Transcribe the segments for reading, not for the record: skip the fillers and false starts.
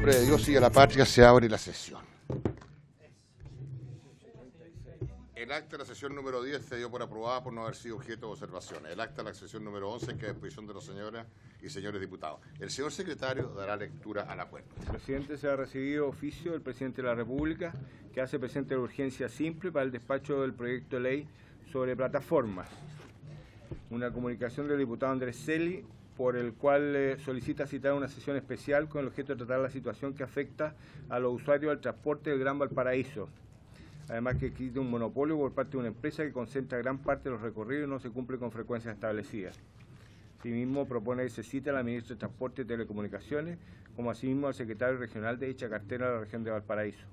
nombre de Dios y de la patria se abre la sesión. El acta de la sesión número 10 se dio por aprobada por no haber sido objeto de observaciones. El acta de la sesión número 11 queda a disposición de las señoras y señores diputados. El señor secretario dará lectura al acuerdo. Presidente, se ha recibido oficio del presidente de la República que hace presente la urgencia simple para el despacho del proyecto de ley sobre plataformas. Una comunicación del diputado Andrés Celi, por el cual solicita citar una sesión especial con el objeto de tratar la situación que afecta a los usuarios del transporte del Gran Valparaíso. Además que existe un monopolio por parte de una empresa que concentra gran parte de los recorridos y no se cumple con frecuencias establecidas. Asimismo, propone que se cite a la ministra de Transporte y Telecomunicaciones, como asimismo al secretario regional de dicha cartera de la región de Valparaíso.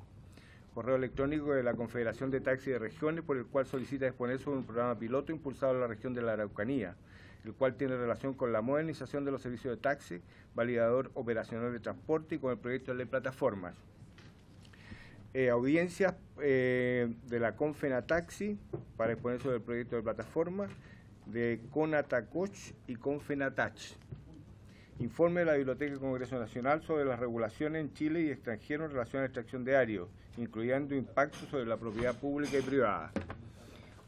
Correo electrónico de la Confederación de Taxis de Regiones, por el cual solicita exponer sobre un programa piloto impulsado en la región de la Araucanía, el cual tiene relación con la modernización de los servicios de taxi, validador operacional de transporte y con el proyecto de ley plataformas. Audiencias de la Confenataxi para exponer sobre el proyecto de plataforma, de Conatacoch y Confenatach. Informe de la Biblioteca del Congreso Nacional sobre las regulaciones en Chile y extranjeros en relación a la extracción de ario, incluyendo impactos sobre la propiedad pública y privada.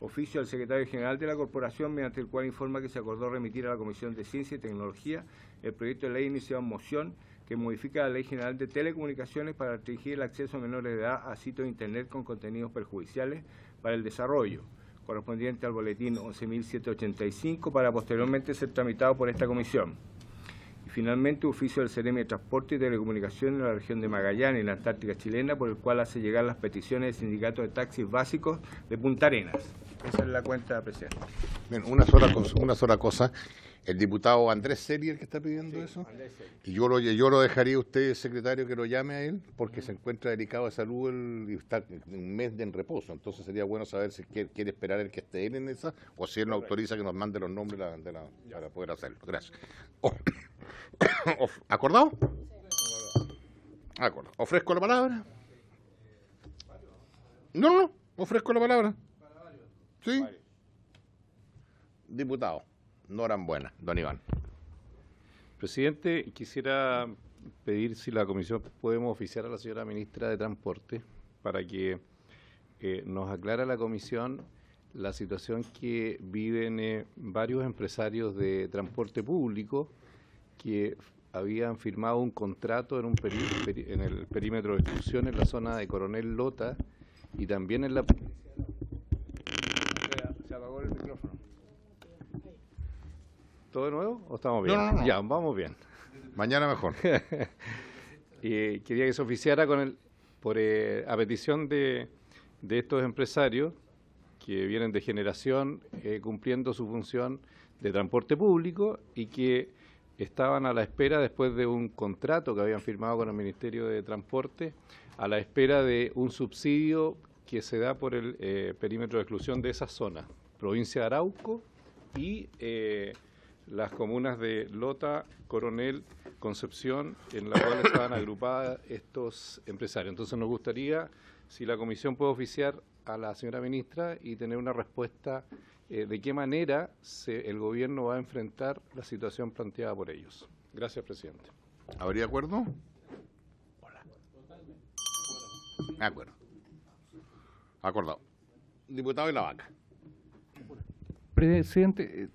Oficio del secretario general de la Corporación, mediante el cual informa que se acordó remitir a la Comisión de Ciencia y Tecnología el proyecto de ley iniciado en moción que modifica la Ley General de Telecomunicaciones para restringir el acceso a menores de edad a sitios de Internet con contenidos perjudiciales para el desarrollo, correspondiente al boletín 11.785, para posteriormente ser tramitado por esta comisión. Y finalmente, oficio del Seremi de Transporte y Telecomunicaciones en la región de Magallanes, en la Antártica chilena, por el cual hace llegar las peticiones del sindicato de taxis básicos de Punta Arenas. Esa es la cuenta, presidente. Bien, una sola cosa. El diputado Andrés Celi, el que está pidiendo eso, y yo lo dejaría a usted, secretario, que lo llame a él, porque se encuentra delicado de salud y está un mes en reposo. Entonces sería bueno saber si quiere esperar el que esté él en esa, o si él nos autoriza que nos mande los nombres para poder hacerlo. Gracias. ¿Acordado? Acordado. ¿Ofrezco la palabra? No, ofrezco la palabra. ¿Sí? Diputado. Norambuena, don Iván. Presidente, quisiera pedir si la comisión podemos oficiar a la señora ministra de Transporte para que nos aclare a la comisión la situación que viven varios empresarios de transporte público que habían firmado un contrato en, en el perímetro de exclusión en la zona de Coronel Lota y también en la... Se apagó el micrófono. ¿Todo de nuevo o estamos bien? No. Ya, vamos bien. Mañana mejor. Y quería que se oficiara con a petición de estos empresarios que vienen de generación cumpliendo su función de transporte público y que estaban a la espera, después de un contrato que habían firmado con el Ministerio de Transporte, a la espera de un subsidio que se da por el perímetro de exclusión de esa zona, provincia de Arauco y las comunas de Lota, Coronel, Concepción, en las cuales estaban agrupadas estos empresarios. Entonces nos gustaría, si la comisión puede oficiar a la señora ministra y tener una respuesta de qué manera el gobierno va a enfrentar la situación planteada por ellos. Gracias, presidente. ¿Habría acuerdo? Hola. Acuerdo. Acordado. Diputado de la Vaca. Presidente,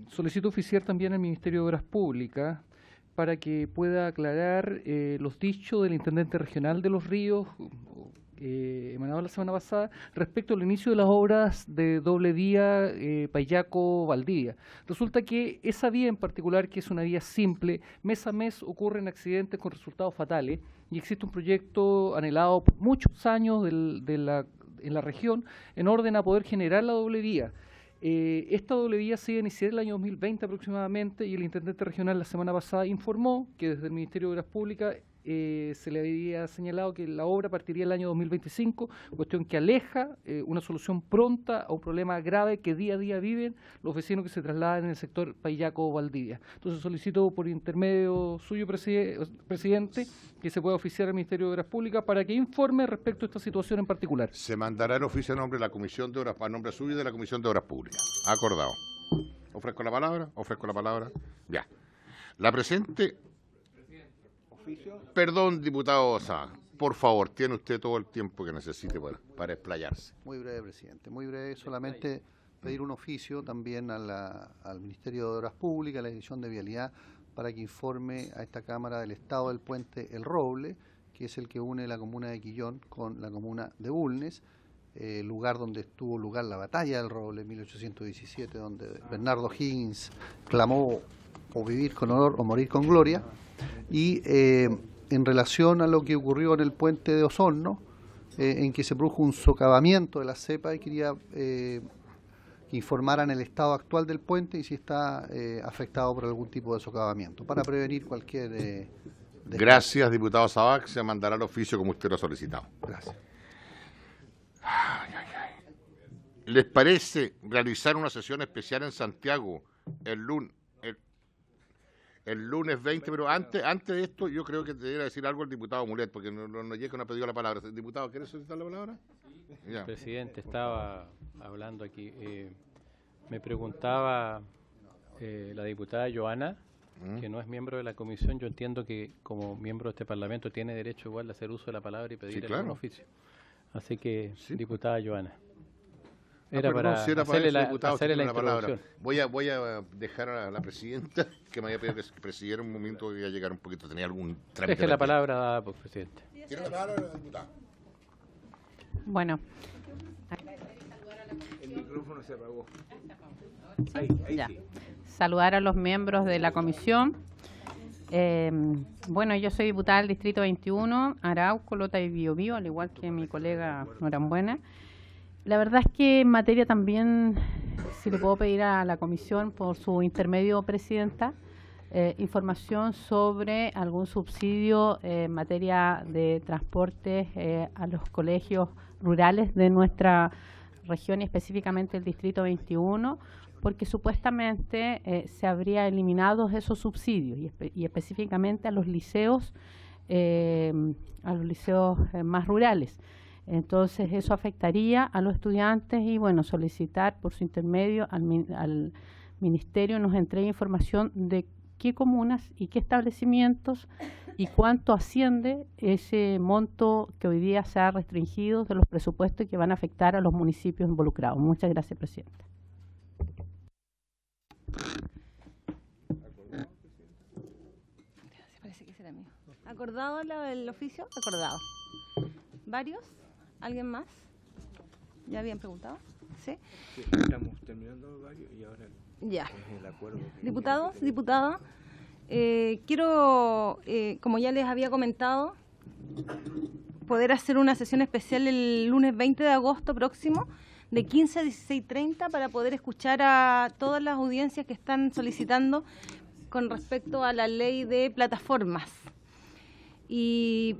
solicito oficiar también al Ministerio de Obras Públicas para que pueda aclarar los dichos del intendente regional de Los Ríos, emanado la semana pasada, respecto al inicio de las obras de doble vía Paillaco-Valdivia. Resulta que esa vía en particular, que es una vía simple, mes a mes ocurren accidentes con resultados fatales y existe un proyecto anhelado por muchos años en la región en orden a poder generar la doble vía. Esta doble vía se iba a iniciar el año 2020 aproximadamente y el intendente regional la semana pasada informó que desde el Ministerio de Obras Públicas se le había señalado que la obra partiría el año 2025, cuestión que aleja una solución pronta a un problema grave que día a día viven los vecinos que se trasladan en el sector Paillaco-Valdivia. Entonces solicito por intermedio suyo, presidente, que se pueda oficiar al Ministerio de Obras Públicas para que informe respecto a esta situación en particular. Se mandará el oficio a nombre de la Comisión de Obras, a nombre suyo y de la Comisión de Obras Públicas. Acordado. ¿Ofrezco la palabra? Ya. La presente... Oficio. Perdón, diputado Sá, por favor, tiene usted todo el tiempo que necesite para explayarse. Muy breve, presidente. Muy breve, solamente pedir un oficio también al Ministerio de Obras Públicas, a la Dirección de Vialidad, para que informe a esta Cámara del estado del puente El Roble, que es el que une la comuna de Quillón con la comuna de Bulnes, lugar donde tuvo lugar la batalla del Roble en 1817, donde Bernardo Higgins clamó o vivir con honor o morir con gloria. Y en relación a lo que ocurrió en el puente de Osorno, en que se produjo un socavamiento de la cepa, y quería que informaran el estado actual del puente y si está afectado por algún tipo de socavamiento, para prevenir cualquier... Gracias, diputado Sabac. Se mandará el oficio como usted lo ha solicitado. Gracias. ¿Les parece realizar una sesión especial en Santiago el lunes 20? Pero antes de esto, yo creo que debería decir algo el diputado Mulet, porque no llega, no ha pedido la palabra. Diputado, ¿quiere solicitar la palabra? Ya. Presidente, estaba hablando aquí. Me preguntaba la diputada Joana, que no es miembro de la comisión. Yo entiendo que como miembro de este Parlamento tiene derecho igual de hacer uso de la palabra y pedir un oficio. Así que, sí. Diputada Joana. Era para hacerle la introducción. Voy a dejar a la presidenta, que me había pedido que presidiera un momento, voy a llegar un poquito, tenía algún trámite. Deje la palabra dada por presidente. ¿Tiene la palabra, diputada? Bueno. El micrófono se apagó. Ahí ya. Sí. Saludar a los miembros de la comisión. Bueno, yo soy diputada del Distrito 21, Arauco, Lota y Biobío, al igual que mi colega Norambuena. La verdad es que en materia también, si le puedo pedir a la comisión por su intermedio, presidenta, información sobre algún subsidio en materia de transporte a los colegios rurales de nuestra región y específicamente el Distrito 21, porque supuestamente se habría eliminado esos subsidios y específicamente a los liceos más rurales. Entonces eso afectaría a los estudiantes y bueno, solicitar por su intermedio al Ministerio nos entregue información de qué comunas y qué establecimientos y cuánto asciende ese monto que hoy día se ha restringido de los presupuestos que van a afectar a los municipios involucrados. Muchas gracias, presidenta. Parece que será mío. ¿Acordado el oficio? Acordado. ¿Varios? ¿Alguien más? ¿Ya habían preguntado? ¿Sí? Sí, estamos terminando varios y ahora ya. Es el acuerdo. Diputados, diputada, quiero, como ya les había comentado, poder hacer una sesión especial el lunes 20 de agosto próximo, de 15 a 16:30, para poder escuchar a todas las audiencias que están solicitando con respecto a la ley de plataformas. Y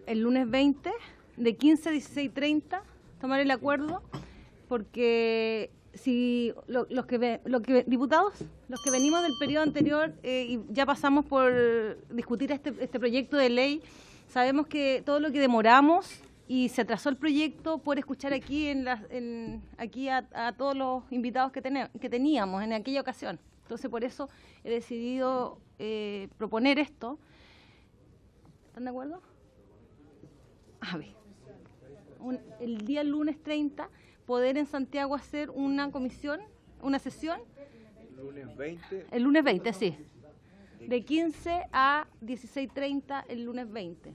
el lunes 20, de 15 a 16:30, tomar el acuerdo, porque si diputados, los que venimos del periodo anterior y ya pasamos por discutir este proyecto de ley, sabemos que todo lo que demoramos y se atrasó el proyecto por escuchar aquí a todos los invitados que teníamos en aquella ocasión. Entonces, por eso he decidido proponer esto. ¿Están de acuerdo? A ver, el día lunes 30, poder en Santiago hacer una sesión. Lunes 20. El lunes 20, sí. De 15 a 16:30 el lunes 20.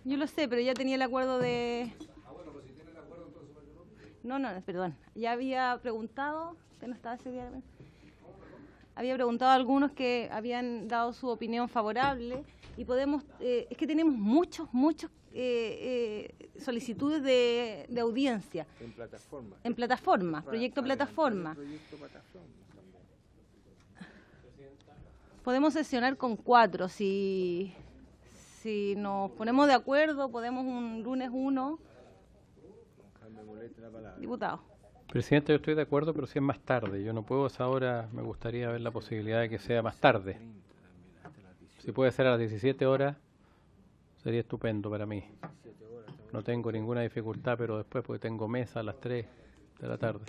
Yo lo sé, pero ya tenía el acuerdo de... No, perdón. Ya había preguntado, usted no estaba ese día. Había preguntado a algunos que habían dado su opinión favorable y podemos, es que tenemos muchos solicitudes de audiencia. En plataforma. En plataforma, proyecto plataforma. Podemos sesionar con 4, si nos ponemos de acuerdo, podemos un lunes 1. Diputado. Presidente, yo estoy de acuerdo, pero si es más tarde. Yo no puedo a esa hora, me gustaría ver la posibilidad de que sea más tarde. Si puede ser a las 17 horas, sería estupendo para mí. No tengo ninguna dificultad, pero después porque tengo mesa a las 3 de la tarde.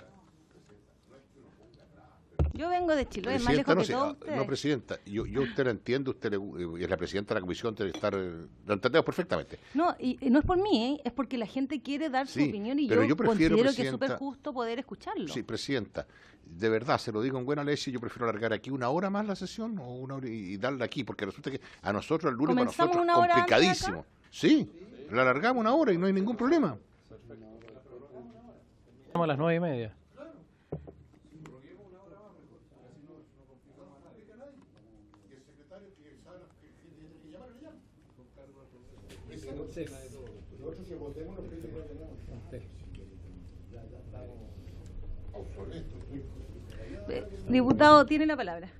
Yo vengo de Chiloé, es más lejos que todos ustedes. No, presidenta, yo usted la entiendo, usted es la presidenta de la comisión, debe estar, lo entendemos perfectamente. No, y no es por mí, es porque la gente quiere dar su opinión y yo prefiero, considero que es súper justo poder escucharlo. Sí, presidenta, de verdad, se lo digo en buena leche, yo prefiero alargar aquí 1 hora más la sesión o 1 hora y darla aquí, porque resulta que a nosotros el lunes para nosotros es complicadísimo. Sí, la alargamos 1 hora y no hay ningún problema. Estamos a las 9:30. Diputado, tiene la palabra.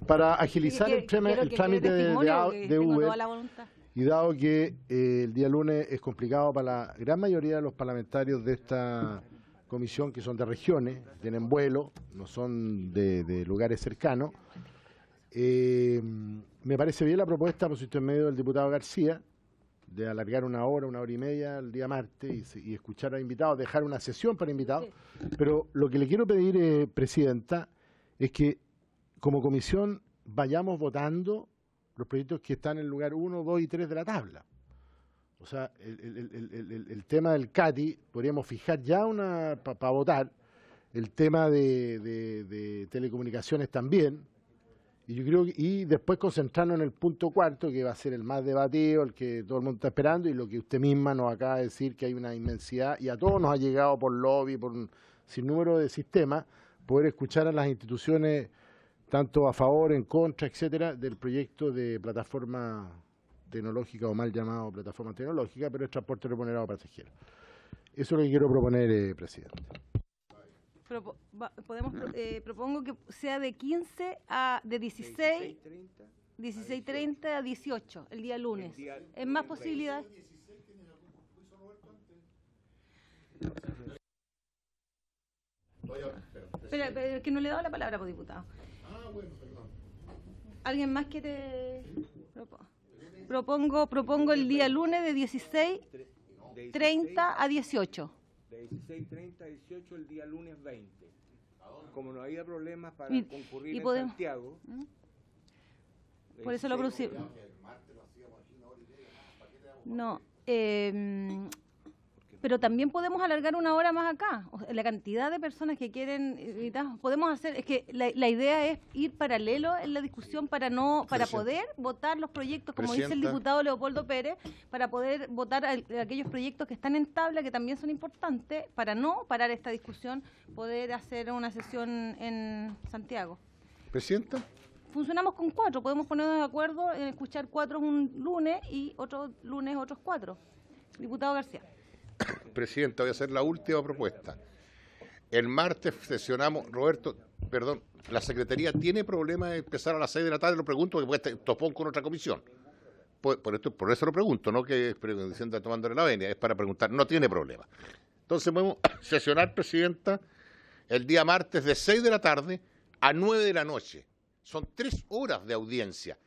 Para agilizar el trámite de Uber, y dado que el día lunes es complicado para la gran mayoría de los parlamentarios de esta comisión, que son de regiones, tienen vuelo, no son de lugares cercanos, me parece bien la propuesta por su intermedio del diputado García, de alargar 1 hora, 1 hora y media el día martes y escuchar a invitados, dejar una sesión para invitados. Sí. Pero lo que le quiero pedir, Presidenta, es que como comisión vayamos votando los proyectos que están en el lugar 1, 2 y 3 de la tabla. O sea, el tema del CATI, podríamos fijar ya para votar, el tema de telecomunicaciones también, y yo creo y después concentrarnos en el punto 4, que va a ser el más debatido, el que todo el mundo está esperando, y lo que usted misma nos acaba de decir, que hay una inmensidad, y a todos nos ha llegado por lobby, por un sinnúmero de sistemas, poder escuchar a las instituciones, tanto a favor, en contra, etcétera, del proyecto de plataforma tecnológica, o mal llamado plataforma tecnológica, pero es transporte remunerado pasajeros. Eso es lo que quiero proponer, Presidente. Propongo que sea de 15 a de 16:30 a 18 el día lunes. ¿Es más posibilidad? Pero que no le he dado la palabra, pues, diputado. ¿Alguien más quiere? Propongo el día lunes de 16:30 a 18. De 16:30 a 18 el día lunes 20. Como no había problemas para concurrir en Santiago. Por eso lo producimos. No, pero también podemos alargar 1 hora más acá. O sea, la cantidad de personas que quieren, podemos hacer, es que la idea es ir paralelo en la discusión para poder votar los proyectos, como dice el diputado Leopoldo Pérez, para poder votar aquellos proyectos que están en tabla, que también son importantes, para no parar esta discusión, poder hacer una sesión en Santiago. Presidenta. Funcionamos con 4, podemos ponernos de acuerdo en escuchar 4 un lunes y otro lunes otros 4. Diputado García. Presidenta, voy a hacer la última propuesta. El martes sesionamos, Roberto, perdón, la Secretaría tiene problema de empezar a las 6 de la tarde, lo pregunto, porque puede estar topón con otra comisión. Por eso lo pregunto, no que diciendo tomándole la venia, es para preguntar, no tiene problema. Entonces podemos sesionar, Presidenta, el día martes de 6 de la tarde a 9 de la noche. Son 3 horas de audiencia.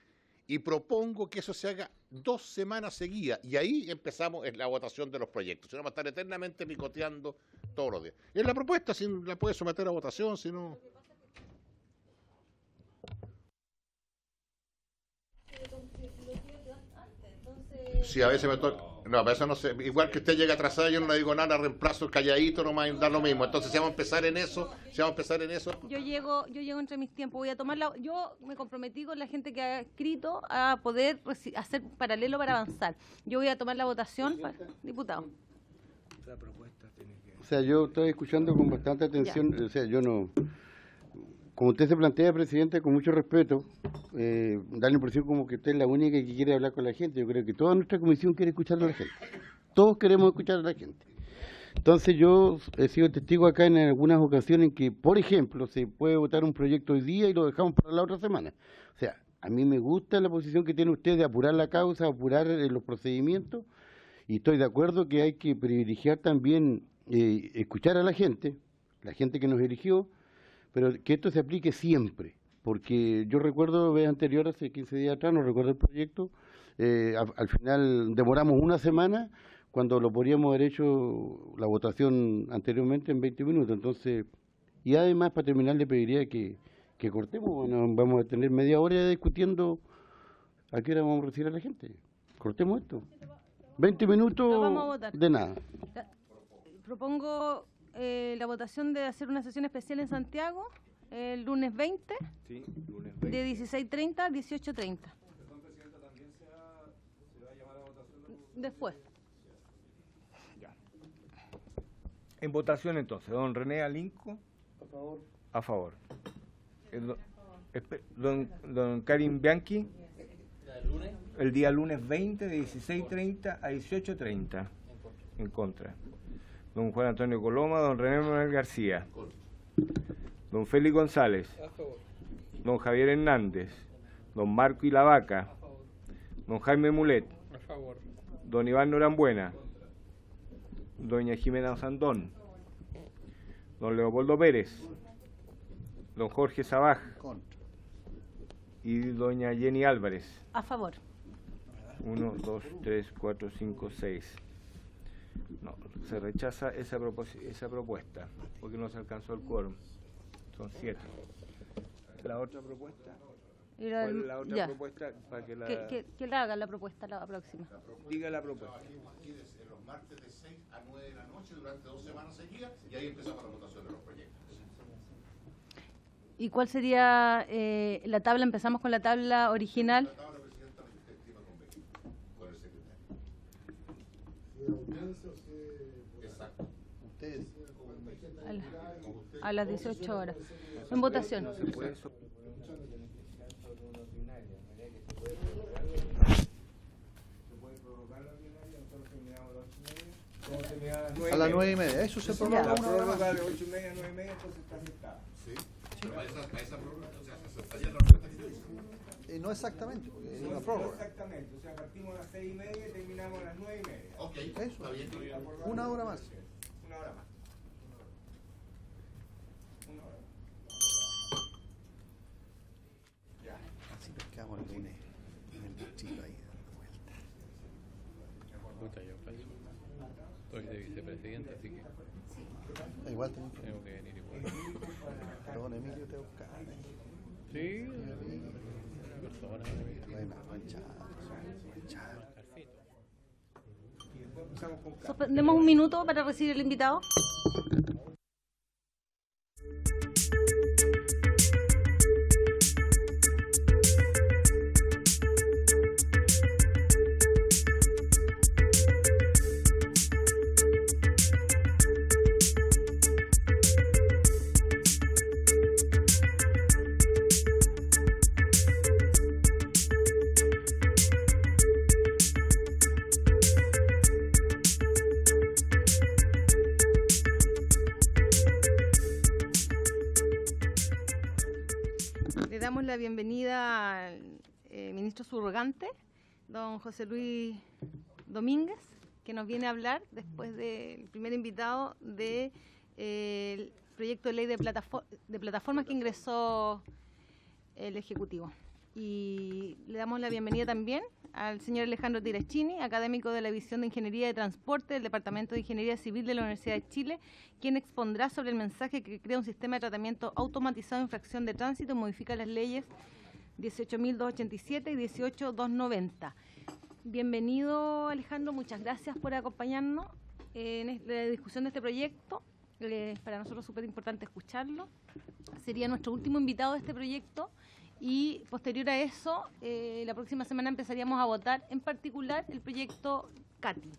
Y propongo que eso se haga 2 semanas seguidas, y ahí empezamos en la votación de los proyectos. Si no, va a estar eternamente picoteando todos los días. Es la propuesta, si la puede someter a votación, si no... Sí, a veces me toca... No, a veces no sé. Igual que usted llega atrasada, yo no le digo nada, reemplazo calladito, nomás da lo mismo. Entonces, si vamos a empezar en eso, Yo llego entre mis tiempos, voy a tomarla. Yo me comprometí con la gente que ha escrito a poder hacer paralelo para avanzar. Yo voy a tomar la votación, diputado. La propuesta tiene que... O sea, yo estoy escuchando con bastante atención, ya. O sea, yo no... Como usted se plantea, Presidente, con mucho respeto, da la impresión como que usted es la única que quiere hablar con la gente. Yo creo que toda nuestra comisión quiere escuchar a la gente. Todos queremos escuchar a la gente. Entonces yo he sido testigo acá en algunas ocasiones en que, por ejemplo, se puede votar un proyecto hoy día y lo dejamos para la otra semana. O sea, a mí me gusta la posición que tiene usted de apurar la causa, apurar los procedimientos, y estoy de acuerdo que hay que privilegiar también escuchar a la gente que nos eligió, pero que esto se aplique siempre, porque yo recuerdo, vez anterior, hace 15 días atrás, no recuerdo el proyecto, al final demoramos 1 semana cuando lo podríamos haber hecho la votación anteriormente en 20 minutos. Entonces, Y además, para terminar, le pediría que cortemos. Bueno, vamos a tener media hora discutiendo a qué hora vamos a recibir a la gente. Cortemos esto. 20 minutos de nada. Propongo la votación de hacer una sesión especial en Santiago el lunes 20, Sí, lunes 20. de 16:30 a 18:30. Después. En votación entonces, don René Alinco. A favor. A favor. Don Karim Bianchi. El día lunes 20 de 16:30 a 18:30. En contra. Don Juan Antonio Coloma, don René Manuel García. Don Félix González. A favor. Don Javier Hernández. Don Marco Ilavaca. Don Jaime Mulet. A favor. Don Iván Norambuena. Doña Jimena Sandón. Don Leopoldo Pérez. Don Jorge Sabaj. Contra. Y doña Jenny Álvarez. A favor. 1, 2, 3, 4, 5, 6. No, se rechaza esa propuesta, porque no se alcanzó el quórum. Son 7. ¿La otra propuesta? ¿Cuál es la otra propuesta? Para que la... Que le haga la propuesta la próxima. Diga la propuesta. Los martes de 6 a 9 de la noche durante 2 semanas seguidas y ahí empezamos la votación de los proyectos. ¿Y cuál sería la tabla? Empezamos con la tabla original. La tabla presidenta respectiva con el secretario. Exacto. Ustedes. A las 18 horas. En votación. Se puede A las 9:30. Eso se prolonga la una hora más. prórroga de 8:30 a 9:30, entonces está aceptada. Sí. Pero a esa prórroga, o sea, se aceptaría la propuesta que yo hice. No exactamente, porque es No, una no prórroga. exactamente, o sea, partimos a las 6:30 y terminamos a las 9:30. Ok, Eso. está bien. Una hora más. Una hora más. Una hora más. Ya. Así pescamos el lunes en el distrito ahí. Puta, yo falso. Estoy de vicepresidente, así que Igual tengo que. tengo que venir igual. Pero don Emilio te busca. Sí, una persona. Buena, buen chavo. Suspendemos un minuto para recibir el invitado. Le damos la bienvenida al ministro subrogante, don José Luis Domínguez, que nos viene a hablar después del primer invitado del proyecto de ley de plataformas que ingresó el Ejecutivo. Y le damos la bienvenida también al señor Alejandro Tiraschini, académico de la División de Ingeniería de Transporte del Departamento de Ingeniería Civil de la Universidad de Chile, quien expondrá sobre el mensaje que crea un sistema de tratamiento automatizado de infracción de tránsito y modifica las leyes 18.287 y 18.290. Bienvenido, Alejandro, muchas gracias por acompañarnos en la discusión de este proyecto. Para nosotros es súper importante escucharlo. Sería nuestro último invitado de este proyecto. Y posterior a eso, la próxima semana empezaríamos a votar, en particular, el proyecto CATI.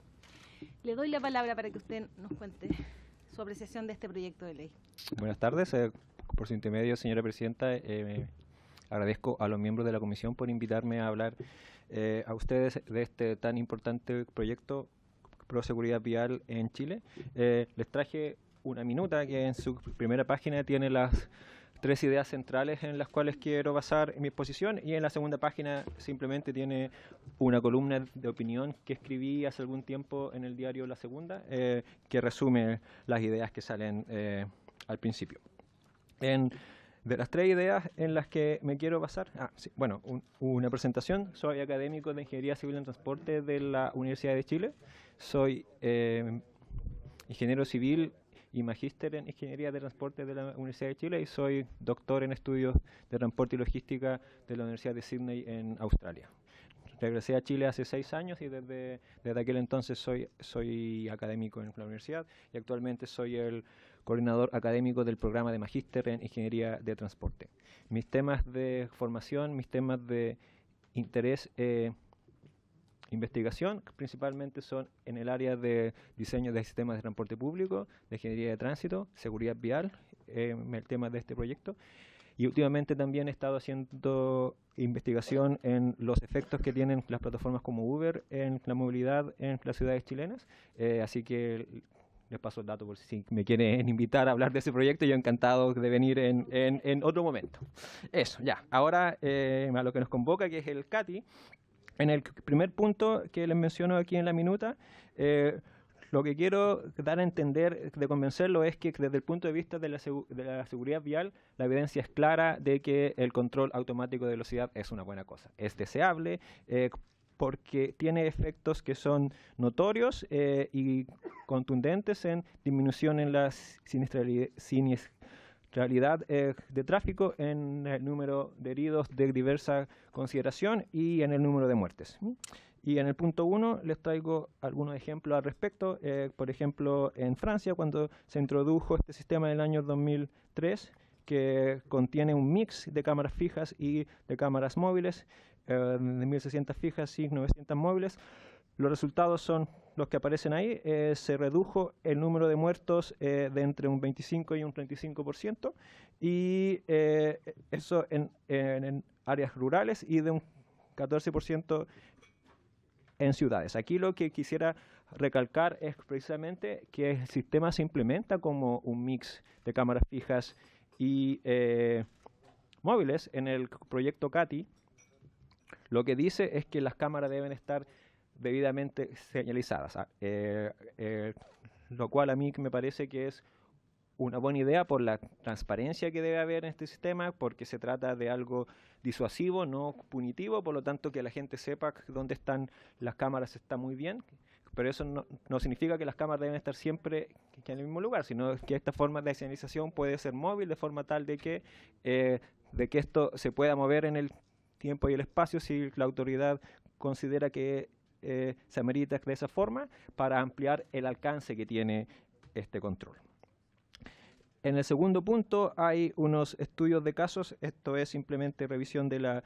Le doy la palabra para que usted nos cuente su apreciación de este proyecto de ley. Buenas tardes. Por su intermedio, señora presidenta, agradezco a los miembros de la comisión por invitarme a hablar a ustedes de este tan importante proyecto pro seguridad vial en Chile. Les traje una minuta que en su primera página tiene las 3 ideas centrales en las cuales quiero basar mi exposición, y en la segunda página simplemente tiene una columna de opinión que escribí hace algún tiempo en el diario La Segunda, que resume las ideas que salen al principio. De las 3 ideas en las que me quiero basar, una presentación. Soy académico de Ingeniería Civil en Transporte de la Universidad de Chile, soy ingeniero civil y magíster en Ingeniería de Transporte de la Universidad de Chile y soy doctor en estudios de transporte y logística de la Universidad de Sydney en Australia. Regresé a Chile hace 6 años y desde aquel entonces soy académico en la universidad y actualmente soy el coordinador académico del programa de magíster en Ingeniería de Transporte. Mis temas de formación, mis temas de interés investigación principalmente son en el área de diseño de sistemas de transporte público, de ingeniería de tránsito, seguridad vial, el tema de este proyecto. Y últimamente también he estado haciendo investigación en los efectos que tienen las plataformas como Uber en la movilidad en las ciudades chilenas. Así que les paso el dato por si me quieren invitar a hablar de ese proyecto. Yo encantado de venir en otro momento. Eso, ya. Ahora a lo que nos convoca, que es el CATI. En el primer punto que les menciono aquí en la minuta, lo que quiero dar a entender, de convencerlo, es que desde el punto de vista de la seguridad vial, la evidencia es clara de que el control automático de velocidad es una buena cosa. Es deseable porque tiene efectos que son notorios y contundentes en disminución en la siniestralidad de tráfico, en el número de heridos de diversa consideración y en el número de muertes. Y en el punto 1 les traigo algunos ejemplos al respecto. Por ejemplo, en Francia, cuando se introdujo este sistema en el año 2003, que contiene un mix de cámaras fijas y de cámaras móviles, de 1.600 fijas y 900 móviles, los resultados son los que aparecen ahí. Se redujo el número de muertos de entre un 25 y un 35%, y eso en áreas rurales, y de un 14% en ciudades. Aquí lo que quisiera recalcar es precisamente que el sistema se implementa como un mix de cámaras fijas y móviles. En el proyecto CATI, lo que dice es que las cámaras deben estar debidamente señalizadas, lo cual a mí me parece que es una buena idea por la transparencia que debe haber en este sistema, porque se trata de algo disuasivo, no punitivo. Por lo tanto, que la gente sepa dónde están las cámaras está muy bien, pero eso no significa que las cámaras deben estar siempre en el mismo lugar, sino que esta forma de señalización puede ser móvil, de forma tal de que esto se pueda mover en el tiempo y el espacio si la autoridad considera que se amerita de esa forma, para ampliar el alcance que tiene este control. En el segundo punto hay unos estudios de casos. Esto es simplemente revisión de la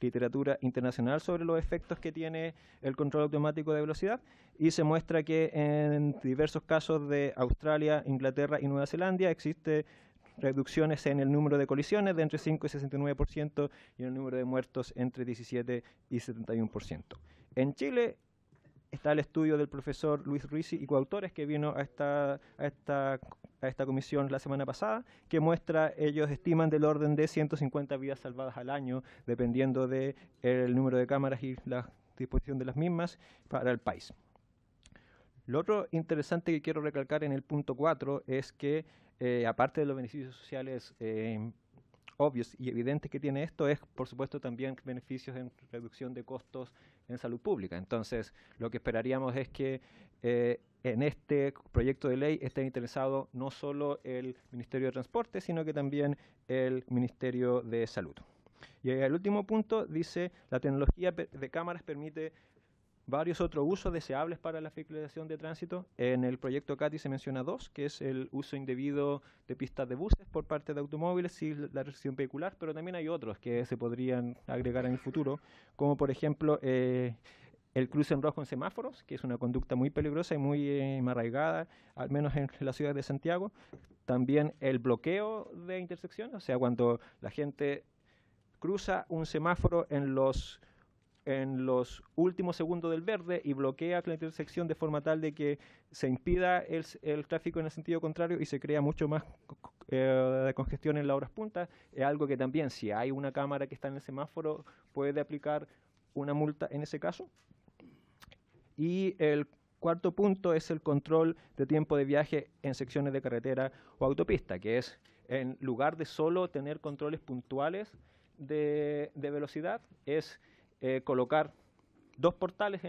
literatura internacional sobre los efectos que tiene el control automático de velocidad, y se muestra que en diversos casos de Australia, Inglaterra y Nueva Zelanda existe reducciones en el número de colisiones de entre 5 y 69% y en el número de muertos entre 17 y 71%. En Chile está el estudio del profesor Luis Risi y coautores, que vino a esta comisión la semana pasada, que muestra, ellos estiman del orden de 150 vidas salvadas al año, dependiendo del número de cámaras y la disposición de las mismas para el país. Lo otro interesante que quiero recalcar en el punto 4 es que, aparte de los beneficios sociales obvios y evidentes que tiene esto, es por supuesto también beneficios en reducción de costos en salud pública. Entonces, lo que esperaríamos es que en este proyecto de ley esté interesado no solo el Ministerio de Transporte, sino que también el Ministerio de Salud. Y el último punto dice: la tecnología de cámaras permite varios otros usos deseables para la fiscalización de tránsito. En el proyecto CATI se menciona 2, que es el uso indebido de pistas de buses por parte de automóviles y la restricción vehicular, pero también hay otros que se podrían agregar en el futuro, como por ejemplo el cruce en rojo en semáforos, que es una conducta muy peligrosa y muy arraigada, al menos en la ciudad de Santiago. También el bloqueo de intersecciones, o sea, cuando la gente cruza un semáforo en los últimos segundos del verde y bloquea la intersección de forma tal de que se impida el tráfico en el sentido contrario y se crea mucho más de congestión en las horas puntas. Es algo que también, si hay una cámara que está en el semáforo, puede aplicar una multa en ese caso. Y el cuarto punto es el control de tiempo de viaje en secciones de carretera o autopista, que es, en lugar de solo tener controles puntuales de velocidad, es colocar 2 portales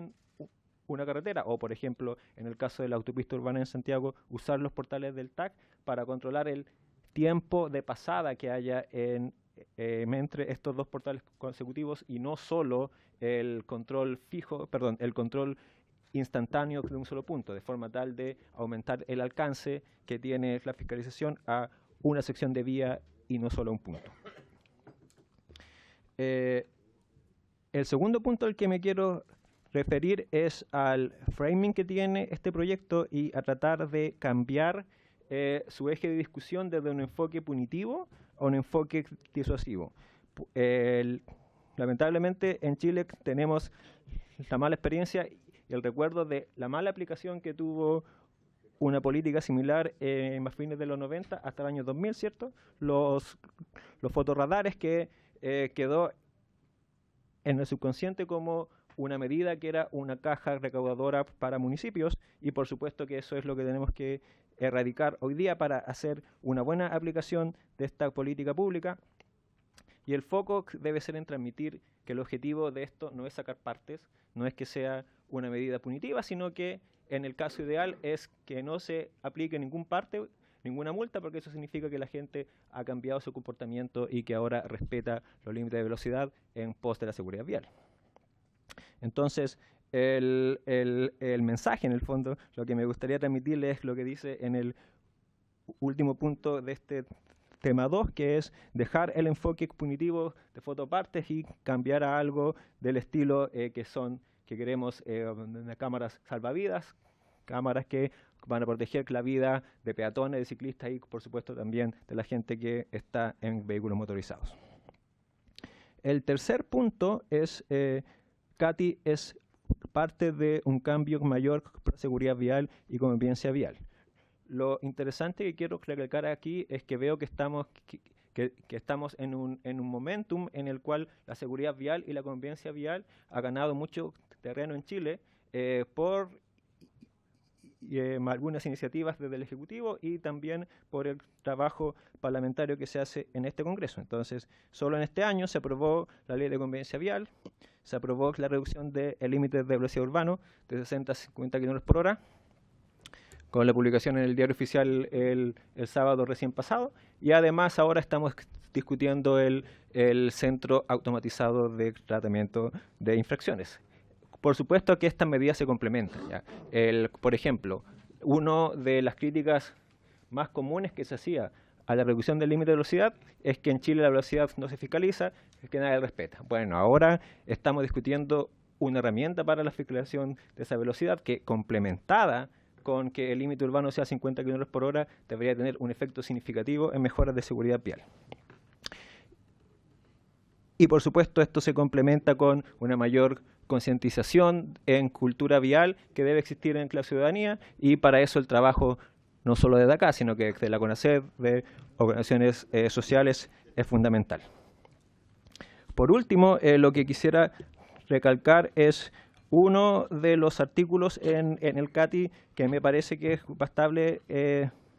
una carretera, o por ejemplo, en el caso de la autopista urbana en Santiago, usar los portales del TAC para controlar el tiempo de pasada que haya entre estos dos portales consecutivos y no solo el control fijo, perdón, el control instantáneo de un solo punto, de forma tal de aumentar el alcance que tiene la fiscalización a una sección de vía y no solo a un punto. El segundo punto al que me quiero referir es al framing que tiene este proyecto y a tratar de cambiar su eje de discusión desde un enfoque punitivo a un enfoque disuasivo. Lamentablemente en Chile tenemos la mala experiencia y el recuerdo de la mala aplicación que tuvo una política similar en más fines de los 90 hasta el año 2000, ¿cierto? Los fotorradares que quedó en el subconsciente como una medida que era una caja recaudadora para municipios, y por supuesto que eso es lo que tenemos que erradicar hoy día para hacer una buena aplicación de esta política pública. Y el foco debe ser en transmitir que el objetivo de esto no es sacar partes, no es que sea una medida punitiva, sino que en el caso ideal es que no se aplique ningún parte, ninguna multa, porque eso significa que la gente ha cambiado su comportamiento y que ahora respeta los límites de velocidad en pos de la seguridad vial. Entonces, el mensaje, en el fondo, lo que me gustaría transmitirles es lo que dice en el último punto de este tema 2, que es dejar el enfoque punitivo de fotopartes y cambiar a algo del estilo que queremos cámaras salvavidas, cámaras que van a proteger la vida de peatones, de ciclistas y, por supuesto, también de la gente que está en vehículos motorizados. El tercer punto es, CATI es parte de un cambio mayor para seguridad vial y convivencia vial. Lo interesante que quiero recalcar aquí es que veo que estamos en un momentum en el cual la seguridad vial y la convivencia vial ha ganado mucho terreno en Chile por algunas iniciativas desde el Ejecutivo y también por el trabajo parlamentario que se hace en este Congreso. Entonces, solo en este año se aprobó la Ley de Convivencia Vial, se aprobó la reducción del límite de velocidad urbano de 60 a 50 km por hora, con la publicación en el Diario Oficial el sábado recién pasado, y además ahora estamos discutiendo el Centro Automatizado de Tratamiento de Infracciones. Por supuesto que estas medidas se complementan, ¿ya? Por ejemplo, una de las críticas más comunes que se hacía a la reducción del límite de velocidad es que en Chile la velocidad no se fiscaliza, es que nadie respeta. Bueno, ahora estamos discutiendo una herramienta para la fiscalización de esa velocidad que, complementada con que el límite urbano sea 50 km por hora, debería tener un efecto significativo en mejoras de seguridad vial. Y por supuesto esto se complementa con una mayor concientización en cultura vial que debe existir en la ciudadanía, y para eso el trabajo no solo de acá, sino que de la CONACED, de organizaciones sociales, es fundamental. Por último, lo que quisiera recalcar es uno de los artículos en el CATI que me parece que es bastante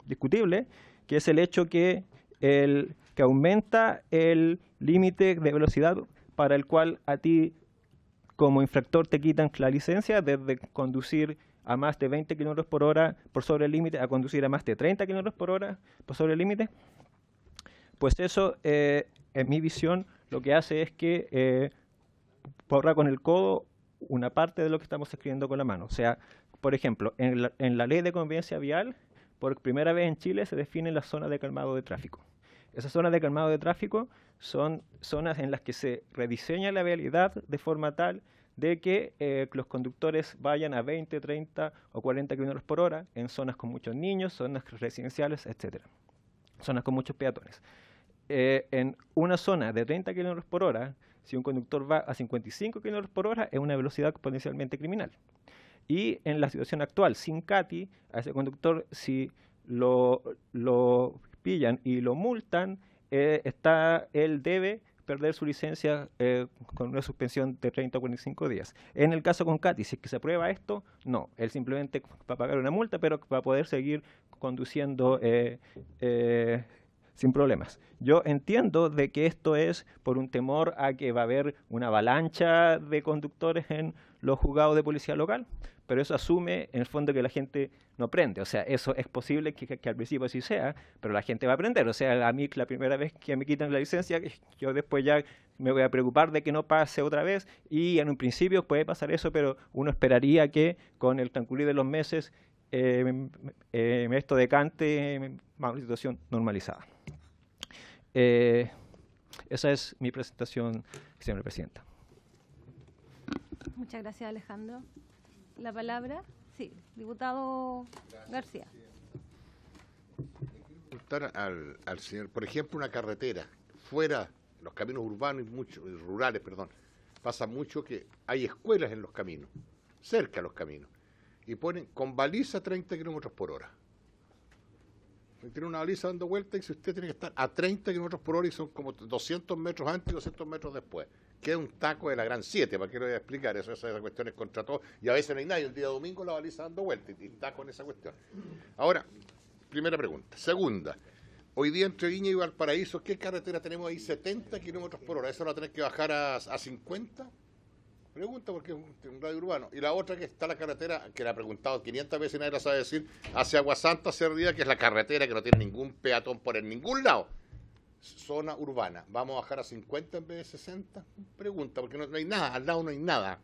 discutible, que es el hecho que aumenta el límite de velocidad para el cual a ti como infractor te quitan la licencia, desde conducir a más de 20 km por hora por sobre el límite a conducir a más de 30 km por hora por sobre el límite. Pues eso, en mi visión, lo que hace es que borra con el codo una parte de lo que estamos escribiendo con la mano. O sea, por ejemplo, en la Ley de Convivencia Vial, por primera vez en Chile se define la zona de calmado de tráfico. Esas zonas de calmado de tráfico son zonas en las que se rediseña la vialidad de forma tal de que los conductores vayan a 20, 30 o 40 km por hora en zonas con muchos niños, zonas residenciales, etcétera, zonas con muchos peatones. En una zona de 30 km por hora, si un conductor va a 55 km por hora, es una velocidad potencialmente criminal. Y en la situación actual, sin CATI, a ese conductor, si lo pillan y lo multan, él debe perder su licencia con una suspensión de 30 o 45 días. En el caso con CATI, si es que se aprueba esto, no. Él simplemente va a pagar una multa, pero va a poder seguir conduciendo sin problemas. Yo entiendo de que esto es por un temor a que va a haber una avalancha de conductores en los juzgados de policía local, pero eso asume en el fondo que la gente no aprende. O sea, eso es posible que al principio así sea, pero la gente va a aprender. O sea, a mí la primera vez que me quitan la licencia, yo después ya me voy a preocupar de que no pase otra vez, y en un principio puede pasar eso, pero uno esperaría que con el transcurrir de los meses esto decante a una situación normalizada. Esa es mi presentación, señora presidenta. Muchas gracias, Alejandro. La palabra, sí, diputado García. Preguntar al señor, por ejemplo, una carretera fuera, los caminos urbanos y rurales, perdón, pasa mucho que hay escuelas en los caminos, cerca a los caminos, y ponen con baliza 30 kilómetros por hora. Tiene una baliza dando vuelta y si usted tiene que estar a 30 kilómetros por hora y son como 200 metros antes y 200 metros después. Queda un taco de la Gran 7, ¿para qué lo voy a explicar? Esa cuestión es contra todo. Y a veces no hay nadie, un día domingo la baliza dando vuelta y taco en esa cuestión. Ahora, primera pregunta. Segunda, hoy día entre Viña y Valparaíso, ¿qué carretera tenemos ahí? 70 kilómetros por hora. ¿Eso lo tenés que bajar a 50? Pregunta porque es un radio urbano. Y la otra que está la carretera, que la he preguntado 500 veces y nadie la sabe decir, hacia Aguasanta, hacia Ardía, que es la carretera que no tiene ningún peatón por en ningún lado. Zona urbana. ¿Vamos a bajar a 50 en vez de 60? Pregunta, porque no hay nada, al lado no hay nada.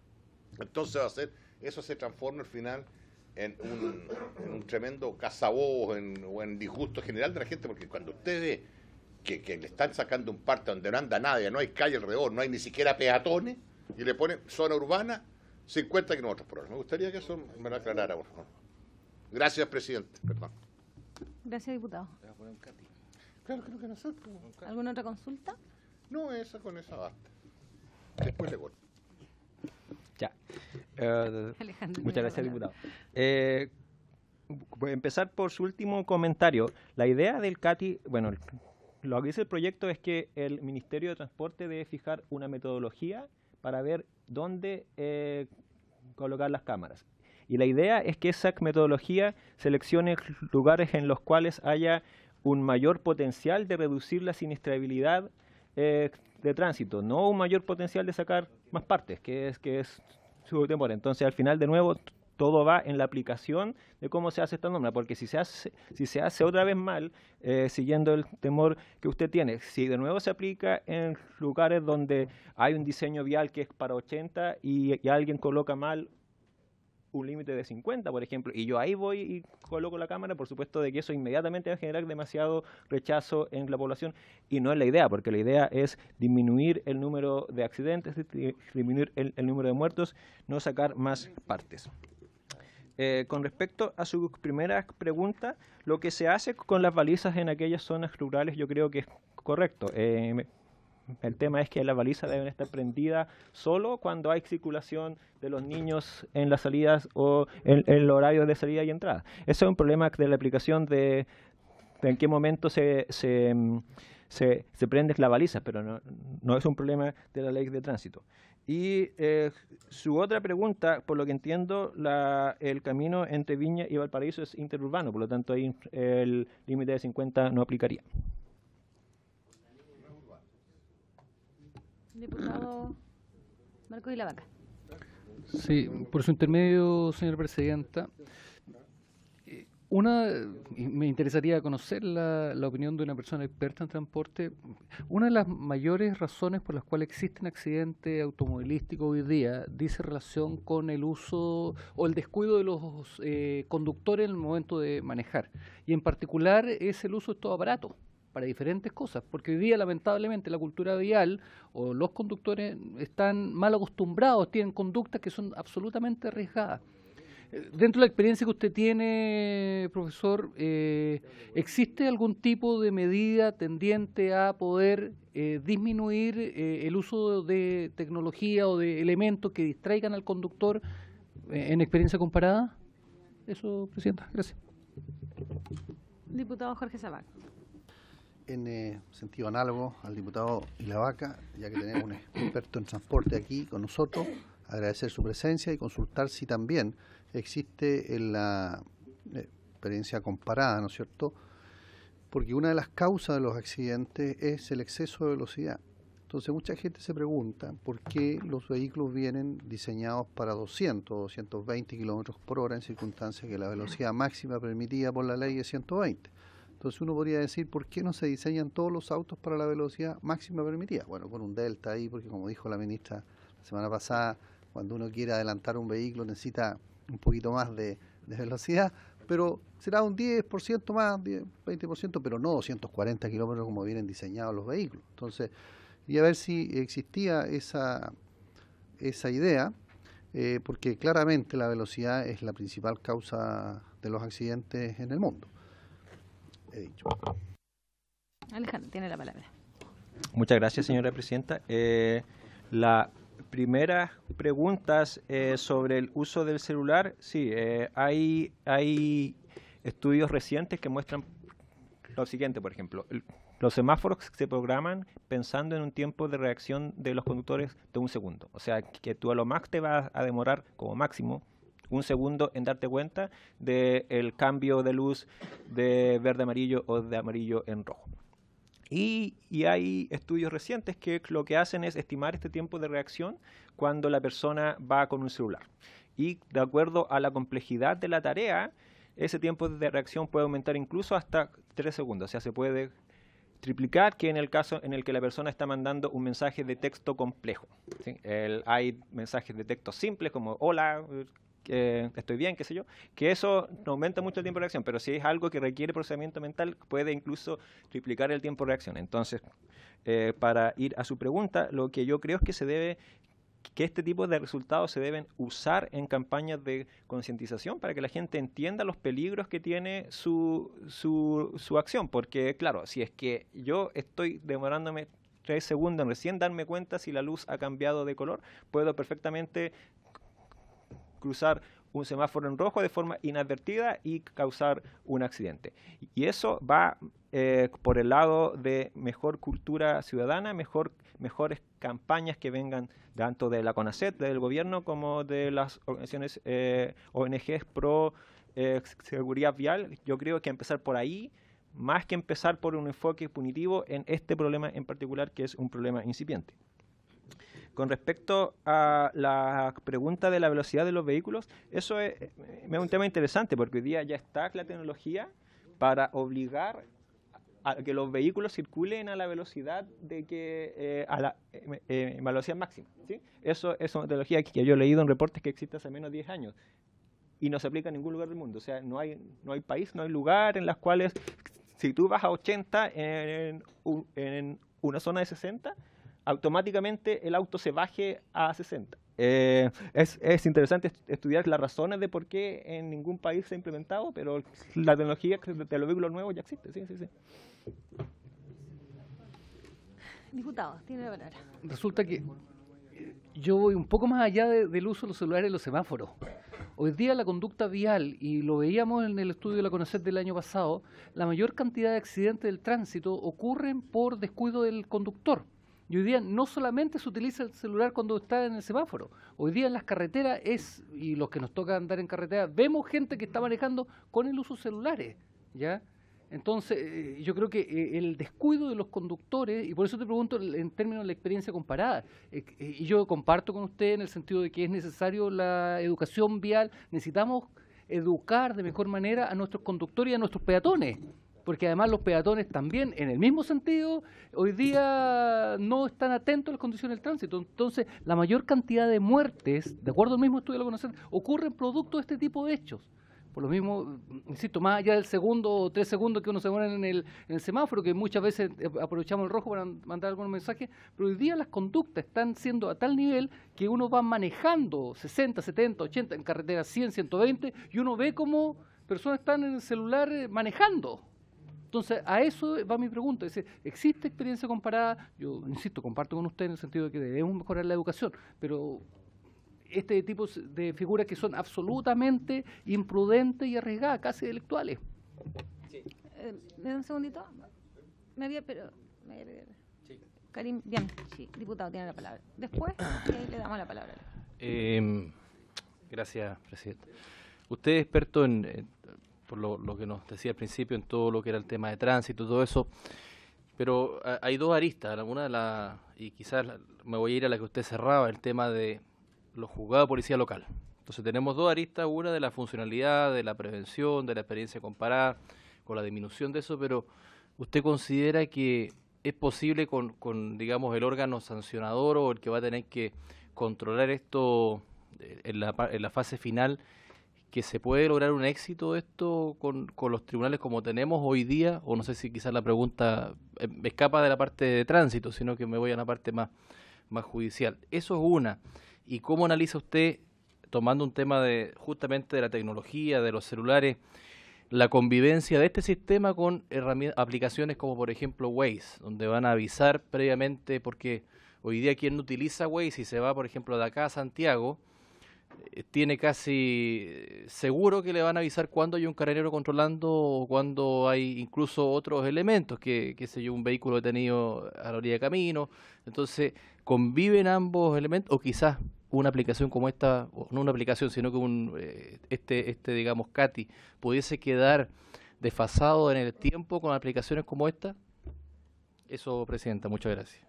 Entonces va a ser, eso se transforma al final en un tremendo cazabobos o en disgusto general de la gente, porque cuando usted ve que le están sacando un parte donde no anda nadie, no hay calle alrededor, no hay ni siquiera peatones, y le ponen zona urbana 50 kilómetros por hora. Me gustaría que eso me lo aclarara, por favor. Gracias, presidente. Perdón. Gracias, diputado. Claro, creo que no sé. ¿Alguna otra consulta? No, con esa basta. Después le corto. Ya. Alejandro, Muchas gracias, diputado. Voy a empezar por su último comentario. La idea del CATI, bueno, lo que dice el proyecto es que el Ministerio de Transporte debe fijar una metodología para ver dónde colocar las cámaras. Y la idea es que esa metodología seleccione lugares en los cuales haya un mayor potencial de reducir la siniestrabilidad de tránsito, no un mayor potencial de sacar más partes, que es su temor. Entonces, al final, de nuevo, todo va en la aplicación de cómo se hace esta norma, porque si se hace otra vez mal, siguiendo el temor que usted tiene, si de nuevo se aplica en lugares donde hay un diseño vial que es para 80 y alguien coloca mal un límite de 50, por ejemplo, y yo ahí voy y coloco la cámara, por supuesto de que eso inmediatamente va a generar demasiado rechazo en la población, y no es la idea, porque la idea es disminuir el número de accidentes, disminuir el número de muertos, no sacar más partes. Con respecto a su primera pregunta, lo que se hace con las balizas en aquellas zonas rurales yo creo que es correcto. El tema es que las balizas deben estar prendidas solo cuando hay circulación de los niños en las salidas o en el horario de salida y entrada. Ese es un problema de la aplicación de en qué momento se prende la baliza, pero no es un problema de la ley de tránsito. Y su otra pregunta, por lo que entiendo, el camino entre Viña y Valparaíso es interurbano, por lo tanto ahí el límite de 50 no aplicaría. Diputado Marco de la Vaca. Sí, por su intermedio, señora presidenta. Me interesaría conocer la opinión de una persona experta en transporte. Una de las mayores razones por las cuales existen accidentes automovilísticos hoy día dice relación con el uso o el descuido de los conductores en el momento de manejar. Y en particular es el uso de estos aparatos para diferentes cosas, porque hoy día lamentablemente la cultura vial o los conductores están mal acostumbrados, tienen conductas que son absolutamente arriesgadas. Dentro de la experiencia que usted tiene, profesor, ¿existe algún tipo de medida tendiente a poder disminuir el uso de tecnología o de elementos que distraigan al conductor en experiencia comparada? Eso, presidenta, gracias. Diputado Jorge Sabac. En sentido análogo al diputado Ilavaca, ya que tenemos un experto en transporte aquí con nosotros, agradecer su presencia y consultar si también existe en la experiencia comparada, ¿no es cierto?, porque una de las causas de los accidentes es el exceso de velocidad. Entonces mucha gente se pregunta por qué los vehículos vienen diseñados para 200 o 220 kilómetros por hora en circunstancias que la velocidad máxima permitida por la ley es 120. Entonces uno podría decir, ¿por qué no se diseñan todos los autos para la velocidad máxima permitida? Bueno, con un delta ahí, porque como dijo la ministra la semana pasada, cuando uno quiere adelantar un vehículo necesita un poquito más de velocidad, pero será un 10% más, 20%, pero no 240 kilómetros como vienen diseñados los vehículos. Entonces, y a ver si existía esa idea, porque claramente la velocidad es la principal causa de los accidentes en el mundo. He dicho. Alejandro, tiene la palabra. Muchas gracias, señora presidenta. La primera pregunta sobre el uso del celular. Sí, hay estudios recientes que muestran lo siguiente, por ejemplo. Los semáforos se programan pensando en un tiempo de reacción de los conductores de 1 segundo. O sea, que tú a lo más te vas a demorar como máximo 1 segundo en darte cuenta del cambio de luz de verde a amarillo o de amarillo en rojo. Y hay estudios recientes que lo que hacen es estimar este tiempo de reacción cuando la persona va con un celular. Y de acuerdo a la complejidad de la tarea, ese tiempo de reacción puede aumentar incluso hasta 3 segundos. O sea, se puede triplicar que en el caso en el que la persona está mandando un mensaje de texto complejo, ¿sí? Hay mensajes de texto simples como hola, estoy bien, qué sé yo, que eso no aumenta mucho el tiempo de reacción, pero si es algo que requiere procesamiento mental, puede incluso triplicar el tiempo de reacción. Entonces, para ir a su pregunta, lo que yo creo es que este tipo de resultados se deben usar en campañas de concientización para que la gente entienda los peligros que tiene su acción, porque claro, si es que yo estoy demorándome 3 segundos en recién darme cuenta si la luz ha cambiado de color, puedo perfectamente cruzar un semáforo en rojo de forma inadvertida y causar un accidente. Y eso va por el lado de mejor cultura ciudadana, mejores campañas que vengan tanto de la CONACET, del gobierno, como de las organizaciones ONGs pro seguridad vial. Yo creo que empezar por ahí, más que empezar por un enfoque punitivo en este problema en particular, que es un problema incipiente. Con respecto a la pregunta de la velocidad de los vehículos, eso es un tema interesante porque hoy día ya está la tecnología para obligar a que los vehículos circulen a la velocidad de que a la velocidad máxima, ¿sí? Eso es una tecnología que yo he leído en reportes que existe hace menos de 10 años y no se aplica en ningún lugar del mundo. O sea, no hay país, no hay lugar en las cuales si tú vas a 80 en una zona de 60, automáticamente el auto se baje a 60. Es interesante estudiar las razones de por qué en ningún país se ha implementado, pero la tecnología de los vehículos nuevos ya existe. Sí. Diputado, tiene la palabra. Resulta que yo voy un poco más allá del uso de los celulares en los semáforos. Hoy día la conducta vial, y lo veíamos en el estudio de la CONACET del año pasado, la mayor cantidad de accidentes del tránsito ocurren por descuido del conductor. Y hoy día no solamente se utiliza el celular cuando está en el semáforo, hoy día en las carreteras y los que nos toca andar en carretera, vemos gente que está manejando con el uso de celulares, ¿ya? Entonces, yo creo que el descuido de los conductores, y por eso te pregunto en términos de la experiencia comparada, y yo comparto con usted en el sentido de que es necesario la educación vial, necesitamos educar de mejor manera a nuestros conductores y a nuestros peatones, porque además los peatones también, en el mismo sentido, hoy día no están atentos a las condiciones del tránsito. Entonces, la mayor cantidad de muertes, de acuerdo al mismo estudio de la CONACET, ocurren producto de este tipo de hechos. Por lo mismo, insisto, más allá del segundo o 3 segundos que uno se demora en el semáforo, que muchas veces aprovechamos el rojo para mandar algunos mensajes, pero hoy día las conductas están siendo a tal nivel que uno va manejando 60, 70, 80, en carretera 100, 120, y uno ve cómo personas están en el celular manejando. Entonces, a eso va mi pregunta. ¿Existe experiencia comparada? Yo, insisto, comparto con usted en el sentido de que debemos mejorar la educación, pero este tipo de figuras que son absolutamente imprudentes y arriesgadas, casi delictuales. Sí. ¿Me da un segundito? Sí. Karim, bien, sí, diputado, tiene la palabra. Después, ahí le damos la palabra. Gracias, presidente. Usted es experto por lo que nos decía al principio en todo lo que era el tema de tránsito, todo eso. Pero hay dos aristas, y quizás me voy a ir a la que usted cerraba, el tema de los juzgados de policía local. Entonces tenemos dos aristas, una de la funcionalidad, de la prevención, de la experiencia comparada, con la disminución de eso, pero ¿usted considera que es posible con digamos, el órgano sancionador o el que va a tener que controlar esto en la fase final, que se puede lograr un éxito de esto con los tribunales como tenemos hoy día? O no sé si quizás la pregunta me escapa de la parte de tránsito, sino que me voy a una parte más judicial. Eso es una. ¿Y cómo analiza usted, tomando un tema justamente de la tecnología, de los celulares, la convivencia de este sistema con aplicaciones como por ejemplo Waze, donde van a avisar previamente? Porque hoy día quien no utiliza Waze y se va por ejemplo de acá a Santiago, tiene casi seguro que le van a avisar cuando hay un carabinero controlando o cuando hay incluso otros elementos, qué sé yo, un vehículo detenido a la orilla de camino. Entonces, ¿conviven ambos elementos? O quizás una aplicación como esta, o no una aplicación, sino que digamos, CATI, pudiese quedar desfasado en el tiempo con aplicaciones como esta. Eso, Presidenta, muchas gracias.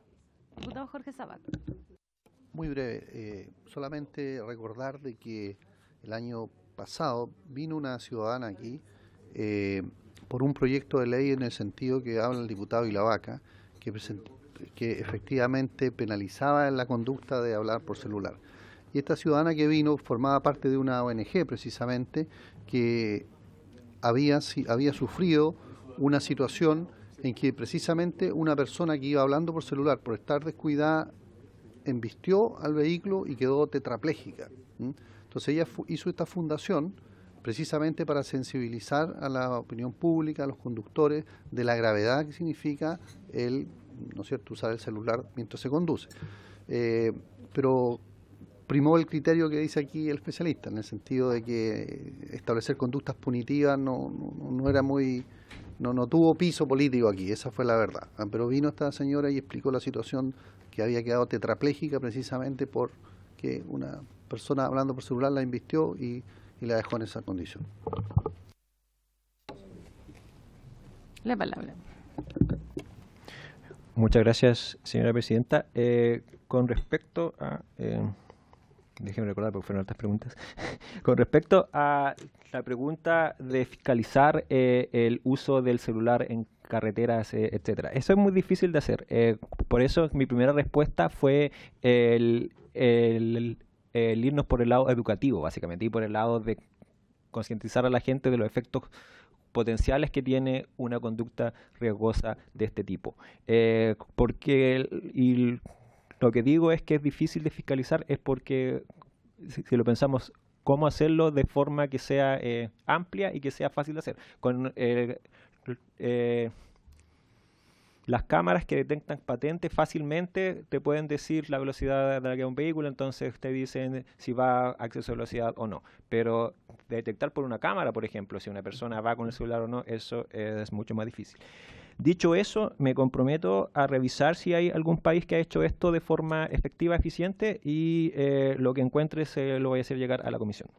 Diputado Jorge Sabat. Muy breve, solamente recordar de que el año pasado vino una ciudadana aquí por un proyecto de ley en el sentido que habla el diputado Ilavaca, que efectivamente penalizaba la conducta de hablar por celular. Y esta ciudadana que vino formaba parte de una ONG precisamente que había sufrido una situación en que precisamente una persona que iba hablando por celular por estar descuidada embistió al vehículo y quedó tetrapléjica. Entonces ella hizo esta fundación precisamente para sensibilizar a la opinión pública, a los conductores, de la gravedad que significa ¿no es cierto?, usar el celular mientras se conduce. Pero primó el criterio que dice aquí el especialista, en el sentido de que establecer conductas punitivas no era muy... No tuvo piso político aquí, esa fue la verdad. Pero vino esta señora y explicó la situación, que había quedado tetrapléjica precisamente porque una persona hablando por celular la embistió y la dejó en esa condición. La palabra. Muchas gracias, señora presidenta. Con respecto a... déjeme recordar porque fueron altas preguntas. Con respecto a la pregunta de fiscalizar el uso del celular en carreteras, etcétera. Eso es muy difícil de hacer. Por eso mi primera respuesta fue el irnos por el lado educativo, básicamente, y por el lado de concientizar a la gente de los efectos potenciales que tiene una conducta riesgosa de este tipo. Porque lo que digo es que es difícil de fiscalizar, es porque, si lo pensamos, cómo hacerlo de forma que sea amplia y que sea fácil de hacer. Con las cámaras que detectan patentes fácilmente te pueden decir la velocidad de la que va un vehículo, entonces te dicen si va a acceso a velocidad o no. Pero detectar por una cámara, por ejemplo, si una persona va con el celular o no, eso es mucho más difícil. Dicho eso, me comprometo a revisar si hay algún país que ha hecho esto de forma efectiva, eficiente, y lo que encuentre se lo voy a hacer llegar a la comisión.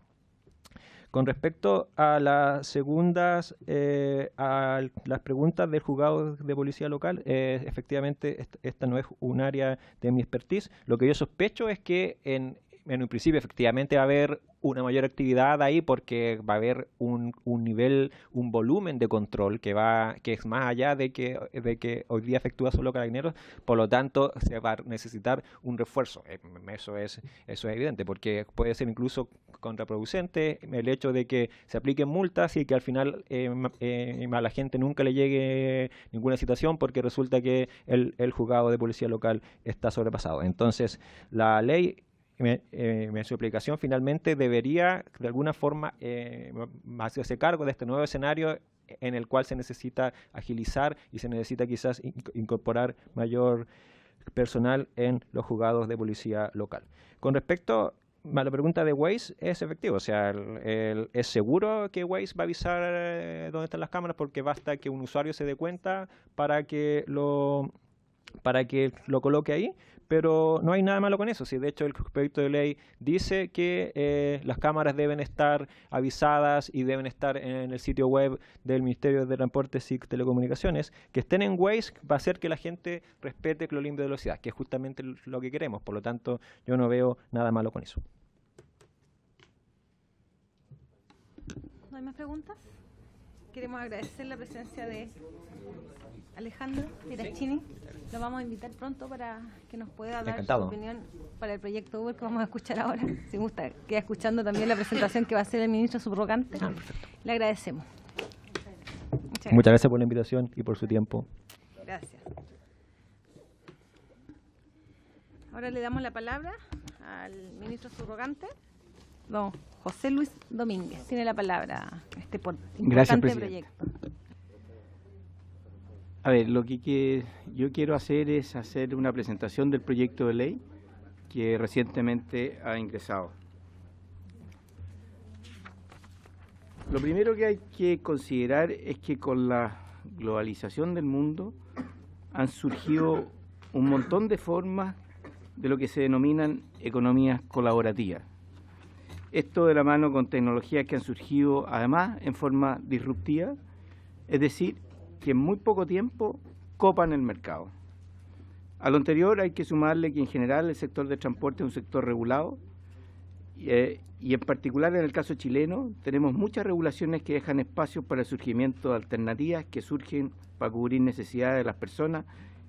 Con respecto a las preguntas del juzgado de policía local, efectivamente esta no es un área de mi expertise. Lo que yo sospecho es que en un principio efectivamente va a haber una mayor actividad ahí, porque va a haber un volumen de control que es más allá de que hoy día efectúa solo Carabineros. Por lo tanto, se va a necesitar un refuerzo. Eso es evidente, porque puede ser incluso contraproducente el hecho de que se apliquen multas y que al final a la gente nunca le llegue ninguna citación, porque resulta que el juzgado de policía local está sobrepasado. Entonces, la ley, su aplicación finalmente debería de alguna forma hacerse cargo de este nuevo escenario en el cual se necesita agilizar y se necesita quizás incorporar mayor personal en los juzgados de policía local. Con respecto a la pregunta de Waze, es efectivo, o sea, es seguro que Waze va a avisar dónde están las cámaras, porque basta que un usuario se dé cuenta para que lo coloque ahí, pero no hay nada malo con eso. Sí, de hecho, el proyecto de ley dice que las cámaras deben estar avisadas y deben estar en el sitio web del Ministerio de Transportes y Telecomunicaciones. Que estén en Waze va a hacer que la gente respete los límites de velocidad, que es justamente lo que queremos. Por lo tanto, yo no veo nada malo con eso. ¿No hay más preguntas? Queremos agradecer la presencia de Alejandro Pieraccini. Lo vamos a invitar pronto para que nos pueda dar su opinión para el proyecto Uber que vamos a escuchar ahora. Si me gusta, queda escuchando también la presentación que va a hacer el ministro subrogante. Le agradecemos. Muchas gracias por la invitación y por su tiempo. Gracias. Ahora le damos la palabra al ministro subrogante, don José Luis Domínguez. Tiene la palabra por importante proyecto. A ver, lo que yo quiero hacer es hacer una presentación del proyecto de ley que recientemente ha ingresado. Lo primero que hay que considerar es que con la globalización del mundo han surgido un montón de formas de lo que se denominan economías colaborativas. Esto de la mano con tecnologías que han surgido además en forma disruptiva, es decir, que en muy poco tiempo copan el mercado. A lo anterior hay que sumarle que en general el sector de transporte es un sector regulado y en particular en el caso chileno tenemos muchas regulaciones que dejan espacios para el surgimiento de alternativas que surgen para cubrir necesidades de las personas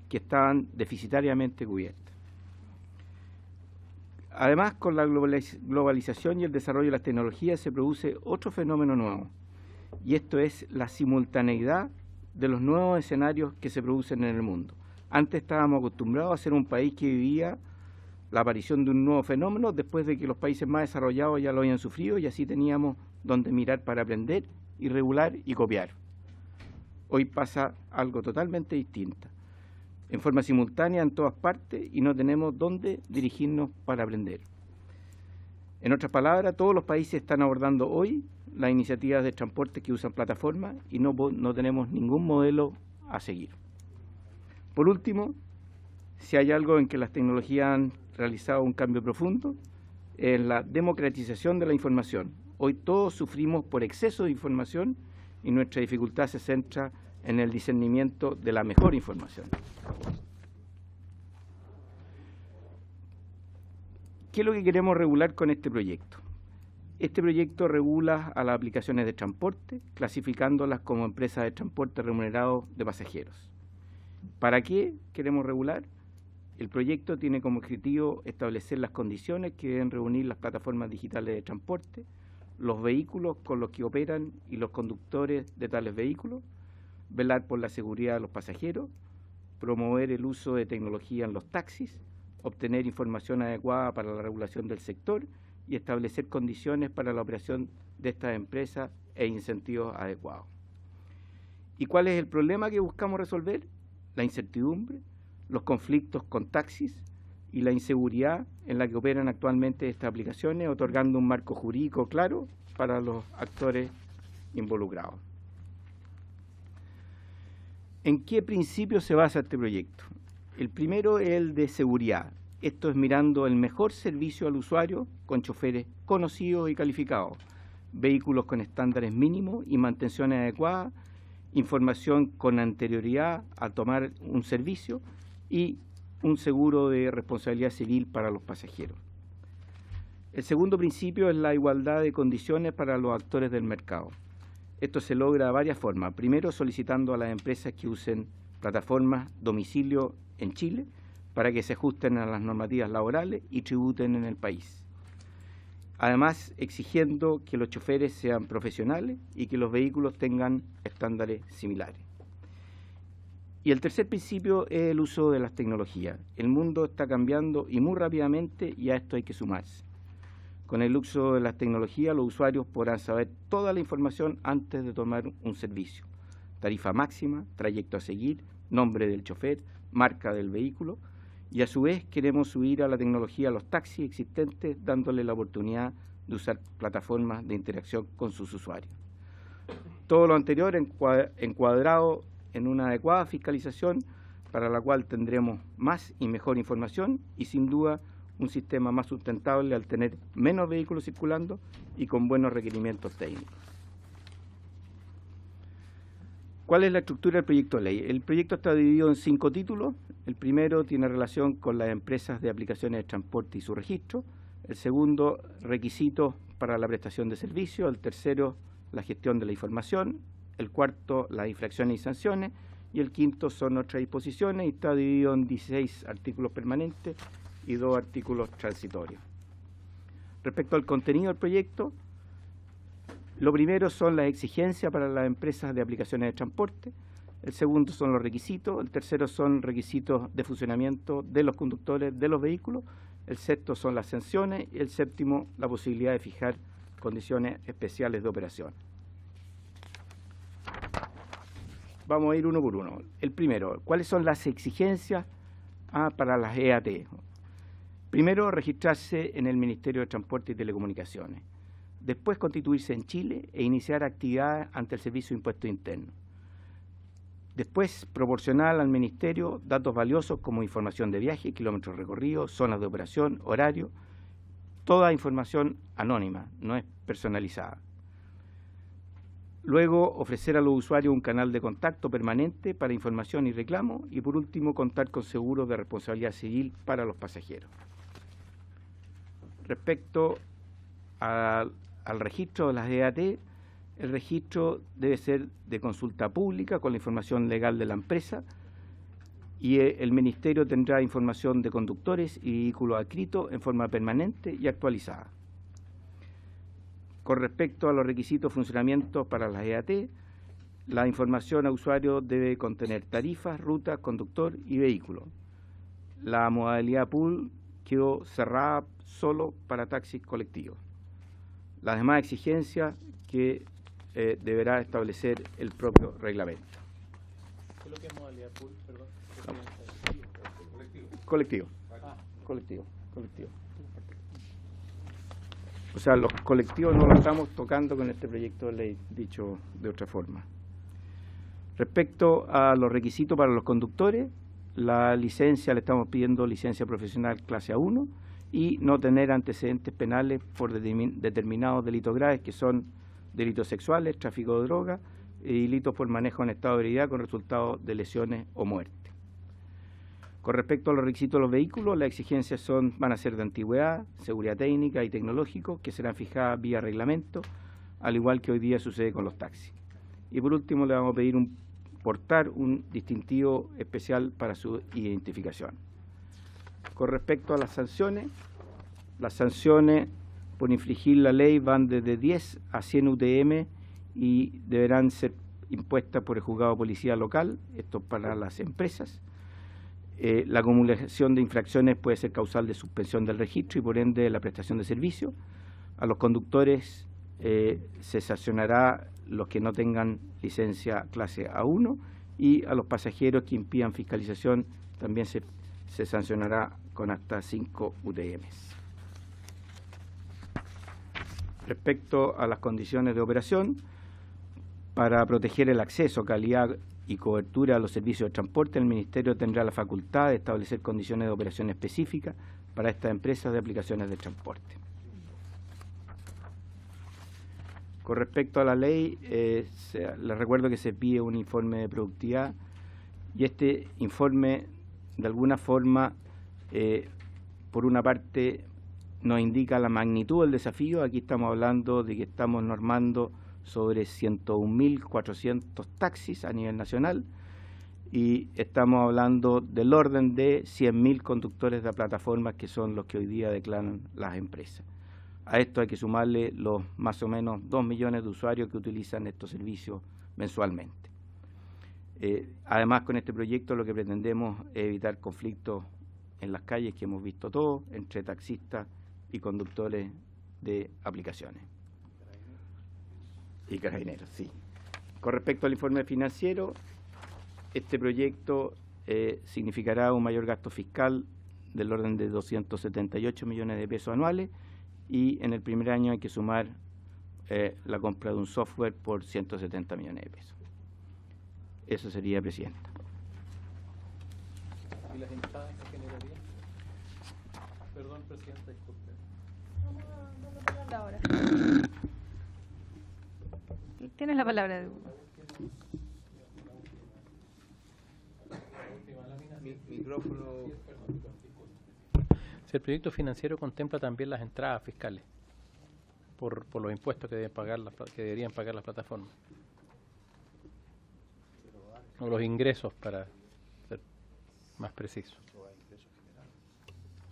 que estaban deficitariamente cubiertas. Además, con la globalización y el desarrollo de las tecnologías se produce otro fenómeno nuevo, y esto es la simultaneidad de los nuevos escenarios que se producen en el mundo. Antes estábamos acostumbrados a ser un país que vivía la aparición de un nuevo fenómeno después de que los países más desarrollados ya lo habían sufrido y así teníamos donde mirar para aprender y regular y copiar. Hoy pasa algo totalmente distinto, en forma simultánea en todas partes y no tenemos dónde dirigirnos para aprender. En otras palabras, todos los países están abordando hoy las iniciativas de transporte que usan plataformas y no tenemos ningún modelo a seguir. Por último, si hay algo en que las tecnologías han realizado un cambio profundo, es la democratización de la información. Hoy todos sufrimos por exceso de información y nuestra dificultad se centra en el discernimiento de la mejor información. ¿Qué es lo que queremos regular con este proyecto? Este proyecto regula a las aplicaciones de transporte, clasificándolas como empresas de transporte remunerado de pasajeros. ¿Para qué queremos regular? El proyecto tiene como objetivo establecer las condiciones que deben reunir las plataformas digitales de transporte, los vehículos con los que operan y los conductores de tales vehículos, velar por la seguridad de los pasajeros, promover el uso de tecnología en los taxis, obtener información adecuada para la regulación del sector y establecer condiciones para la operación de estas empresas e incentivos adecuados. ¿Y cuál es el problema que buscamos resolver? La incertidumbre, los conflictos con taxis y la inseguridad en la que operan actualmente estas aplicaciones, otorgando un marco jurídico claro para los actores involucrados. ¿En qué principio se basa este proyecto? El primero es el de seguridad. Esto es mirando el mejor servicio al usuario con choferes conocidos y calificados, vehículos con estándares mínimos y mantenciones adecuadas, información con anterioridad a tomar un servicio y un seguro de responsabilidad civil para los pasajeros. El segundo principio es la igualdad de condiciones para los actores del mercado. Esto se logra de varias formas. Primero, solicitando a las empresas que usen plataformas domicilio en Chile para que se ajusten a las normativas laborales y tributen en el país. Además, exigiendo que los choferes sean profesionales y que los vehículos tengan estándares similares. Y el tercer principio es el uso de las tecnologías. El mundo está cambiando y muy rápidamente y a esto hay que sumarse. Con el uso de las tecnologías, los usuarios podrán saber toda la información antes de tomar un servicio. Tarifa máxima, trayecto a seguir, nombre del chofer, marca del vehículo. Y a su vez queremos subir a la tecnología a los taxis existentes, dándole la oportunidad de usar plataformas de interacción con sus usuarios. Todo lo anterior encuadrado en una adecuada fiscalización para la cual tendremos más y mejor información y sin duda un sistema más sustentable al tener menos vehículos circulando y con buenos requerimientos técnicos. ¿Cuál es la estructura del proyecto de ley? El proyecto está dividido en 5 títulos. El primero tiene relación con las empresas de aplicaciones de transporte y su registro. El segundo, requisitos para la prestación de servicios. El tercero, la gestión de la información. El cuarto, las infracciones y sanciones. Y el quinto son otras disposiciones y está dividido en 16 artículos permanentes y 2 artículos transitorios. Respecto al contenido del proyecto, lo primero son las exigencias para las empresas de aplicaciones de transporte, el segundo son los requisitos, el tercero son requisitos de funcionamiento de los conductores de los vehículos, el sexto son las sanciones y el séptimo la posibilidad de fijar condiciones especiales de operación. Vamos a ir uno por uno. El primero, ¿cuáles son las exigencias para las EAT? Primero, registrarse en el Ministerio de Transporte y Telecomunicaciones. Después, constituirse en Chile e iniciar actividades ante el Servicio de Impuestos Internos. Después, proporcionar al Ministerio datos valiosos como información de viaje, kilómetros recorridos, zonas de operación, horario, toda información anónima, no es personalizada. Luego, ofrecer a los usuarios un canal de contacto permanente para información y reclamo. Y por último, contar con seguros de responsabilidad civil para los pasajeros. Respecto al registro de las EAT, el registro debe ser de consulta pública con la información legal de la empresa y el Ministerio tendrá información de conductores y vehículos adscritos en forma permanente y actualizada. Con respecto a los requisitos de funcionamiento para las EAT, la información a usuario debe contener tarifas, rutas, conductor y vehículo. La modalidad pool quedó cerrada solo para taxis colectivos. Las demás exigencias que deberá establecer el propio reglamento. ¿Qué es lo que es modalidad pool? Perdón. Colectivo. Colectivo. O sea, los colectivos no los estamos tocando con este proyecto de ley, dicho de otra forma. Respecto a los requisitos para los conductores, la licencia, le estamos pidiendo licencia profesional clase A1 y no tener antecedentes penales por determinados delitos graves que son delitos sexuales, tráfico de drogas y delitos por manejo en estado de ebriedad con resultado de lesiones o muerte. Con respecto a los requisitos de los vehículos, las exigencias van a ser de antigüedad, seguridad técnica y tecnológico, que serán fijadas vía reglamento, al igual que hoy día sucede con los taxis. Y por último, le vamos a pedir portar un distintivo especial para su identificación. Con respecto a las sanciones por infringir la ley van desde 10 a 100 UTM y deberán ser impuestas por el juzgado de policía local, esto para las empresas. La acumulación de infracciones puede ser causal de suspensión del registro y por ende de la prestación de servicio. A los conductores se sancionará los que no tengan licencia clase A1 y a los pasajeros que impidan fiscalización también se sancionará con hasta 5 UTMs. Respecto a las condiciones de operación, para proteger el acceso, calidad y cobertura a los servicios de transporte, el Ministerio tendrá la facultad de establecer condiciones de operación específicas para estas empresas de aplicaciones de transporte. Con respecto a la ley, les recuerdo que se pide un informe de productividad y este informe, de alguna forma, por una parte, nos indica la magnitud del desafío. Aquí estamos hablando de que estamos normando sobre 101.400 taxis a nivel nacional y estamos hablando del orden de 100.000 conductores de plataformas que son los que hoy día declaran las empresas. A esto hay que sumarle los más o menos 2 millones de usuarios que utilizan estos servicios mensualmente. Además, con este proyecto lo que pretendemos es evitar conflictos en las calles que hemos visto todos entre taxistas y conductores de aplicaciones. Y carabineros, sí. Con respecto al informe financiero, este proyecto significará un mayor gasto fiscal del orden de 278 millones de pesos anuales y en el primer año hay que sumar la compra de un software por 170 millones de pesos. Eso sería, Presidenta. ¿Y las entradas que generaría? Perdón, presidente, disculpe. Vamos a ahora. Tienes la palabra. Micrófono. Si el proyecto financiero contempla también las entradas fiscales por los impuestos que deberían pagar las plataformas, o los ingresos, para ser más preciso.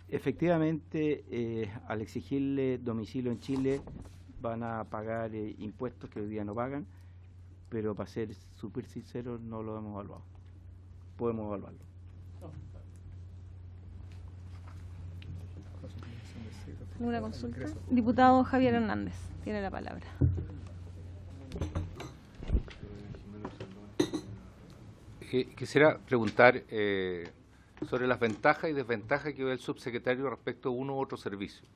Efectivamente, al exigirle domicilio en Chile van a pagar impuestos que hoy día no pagan, pero para ser súper sinceros no lo hemos evaluado. Podemos evaluarlo. ¿Alguna consulta? Diputado Javier Hernández, tiene la palabra. Quisiera preguntar sobre las ventajas y desventajas que ve el subsecretario respecto a uno u otro servicio.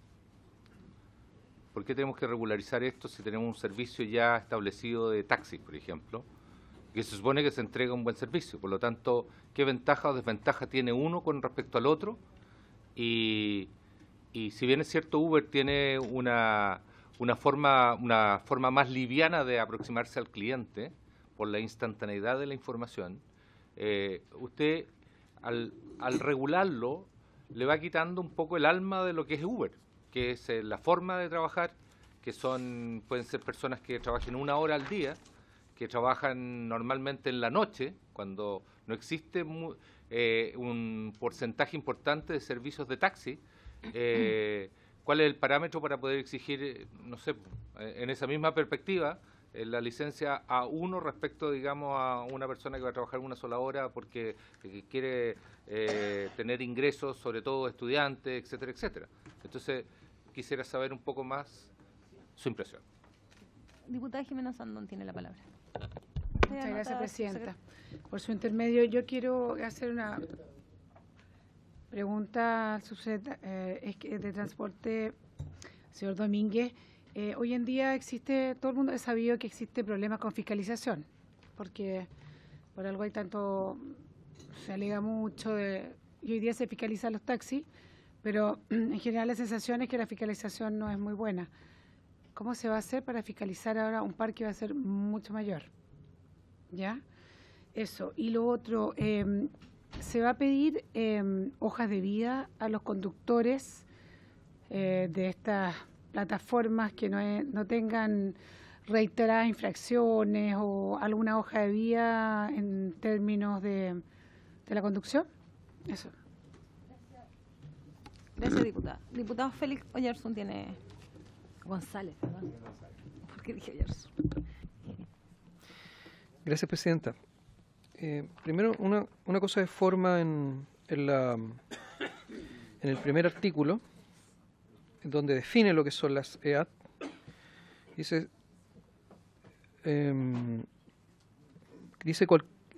¿Por qué tenemos que regularizar esto si tenemos un servicio ya establecido de taxi, por ejemplo, que se supone que se entrega un buen servicio? Por lo tanto, ¿qué ventaja o desventaja tiene uno con respecto al otro? Y si bien es cierto, Uber tiene una forma más liviana de aproximarse al cliente por la instantaneidad de la información, usted al regularlo le va quitando un poco el alma de lo que es Uber, que es la forma de trabajar, que pueden ser personas que trabajen 1 hora al día, que trabajan normalmente en la noche, cuando no existe un porcentaje importante de servicios de taxi. ¿Cuál es el parámetro para poder exigir, no sé, en esa misma perspectiva, la licencia a uno respecto, digamos, a una persona que va a trabajar 1 sola hora porque quiere tener ingresos, sobre todo estudiantes, etcétera, etcétera? Entonces, quisiera saber un poco más su impresión. Diputada Jimena Sandón tiene la palabra. Muchas gracias, presidenta. Por su intermedio, yo quiero hacer una pregunta al subsecretario de Transporte, señor Domínguez. Hoy en día todo el mundo ha sabido que existe problemas con fiscalización, porque por algo hay tanto, se alega mucho, y hoy día se fiscalizan los taxis, pero en general la sensación es que la fiscalización no es muy buena. ¿Cómo se va a hacer para fiscalizar ahora un parque que va a ser mucho mayor? ¿Ya? Eso. Y lo otro, se va a pedir hojas de vida a los conductores de estas plataformas que no tengan reiteradas infracciones o alguna hoja de vida en términos de la conducción. Eso. Gracias, diputada. Diputado Félix Oyerson tiene... González, perdón. ¿Por qué dije Oyerson? Gracias, presidenta. Primero, una cosa de forma en el primer artículo, donde define lo que son las EAT. Dice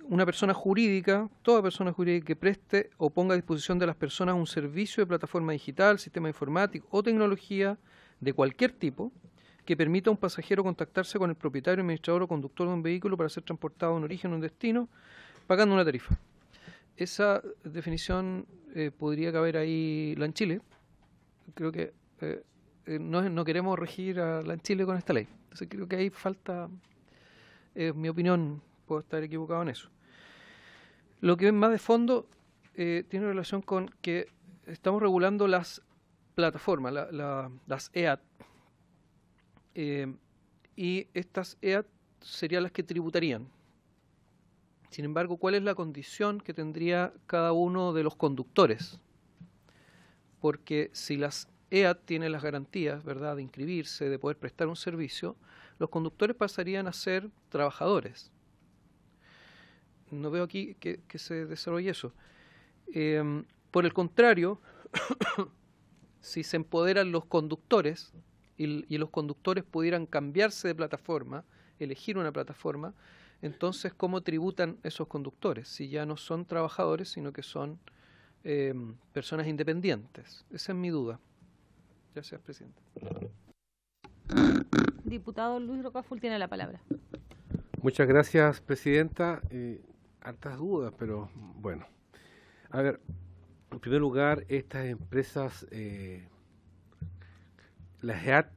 una persona jurídica, toda persona jurídica que preste o ponga a disposición de las personas un servicio de plataforma digital, sistema informático o tecnología de cualquier tipo que permita a un pasajero contactarse con el propietario, administrador o conductor de un vehículo para ser transportado a un origen o un destino, pagando una tarifa. Esa definición podría caber ahí la en Chile. Creo que no queremos regir a la en Chile con esta ley. Entonces creo que ahí falta, mi opinión, puedo estar equivocado en eso. Lo que es más de fondo tiene relación con que estamos regulando las plataformas, las EAT, y estas EAT serían las que tributarían. Sin embargo, ¿cuál es la condición que tendría cada uno de los conductores? Porque si las EAT tienen las garantías, ¿verdad?, de inscribirse, de poder prestar un servicio, los conductores pasarían a ser trabajadores. No veo aquí que se desarrolle eso. Por el contrario, si se empoderan los conductores y los conductores pudieran cambiarse de plataforma, elegir una plataforma, entonces, ¿cómo tributan esos conductores? Si ya no son trabajadores, sino que son personas independientes. Esa es mi duda. Gracias, presidente. Diputado Luis Rocaful tiene la palabra. Muchas gracias, presidenta. Hartas dudas, pero bueno. A ver, primer lugar, estas empresas, las EAT,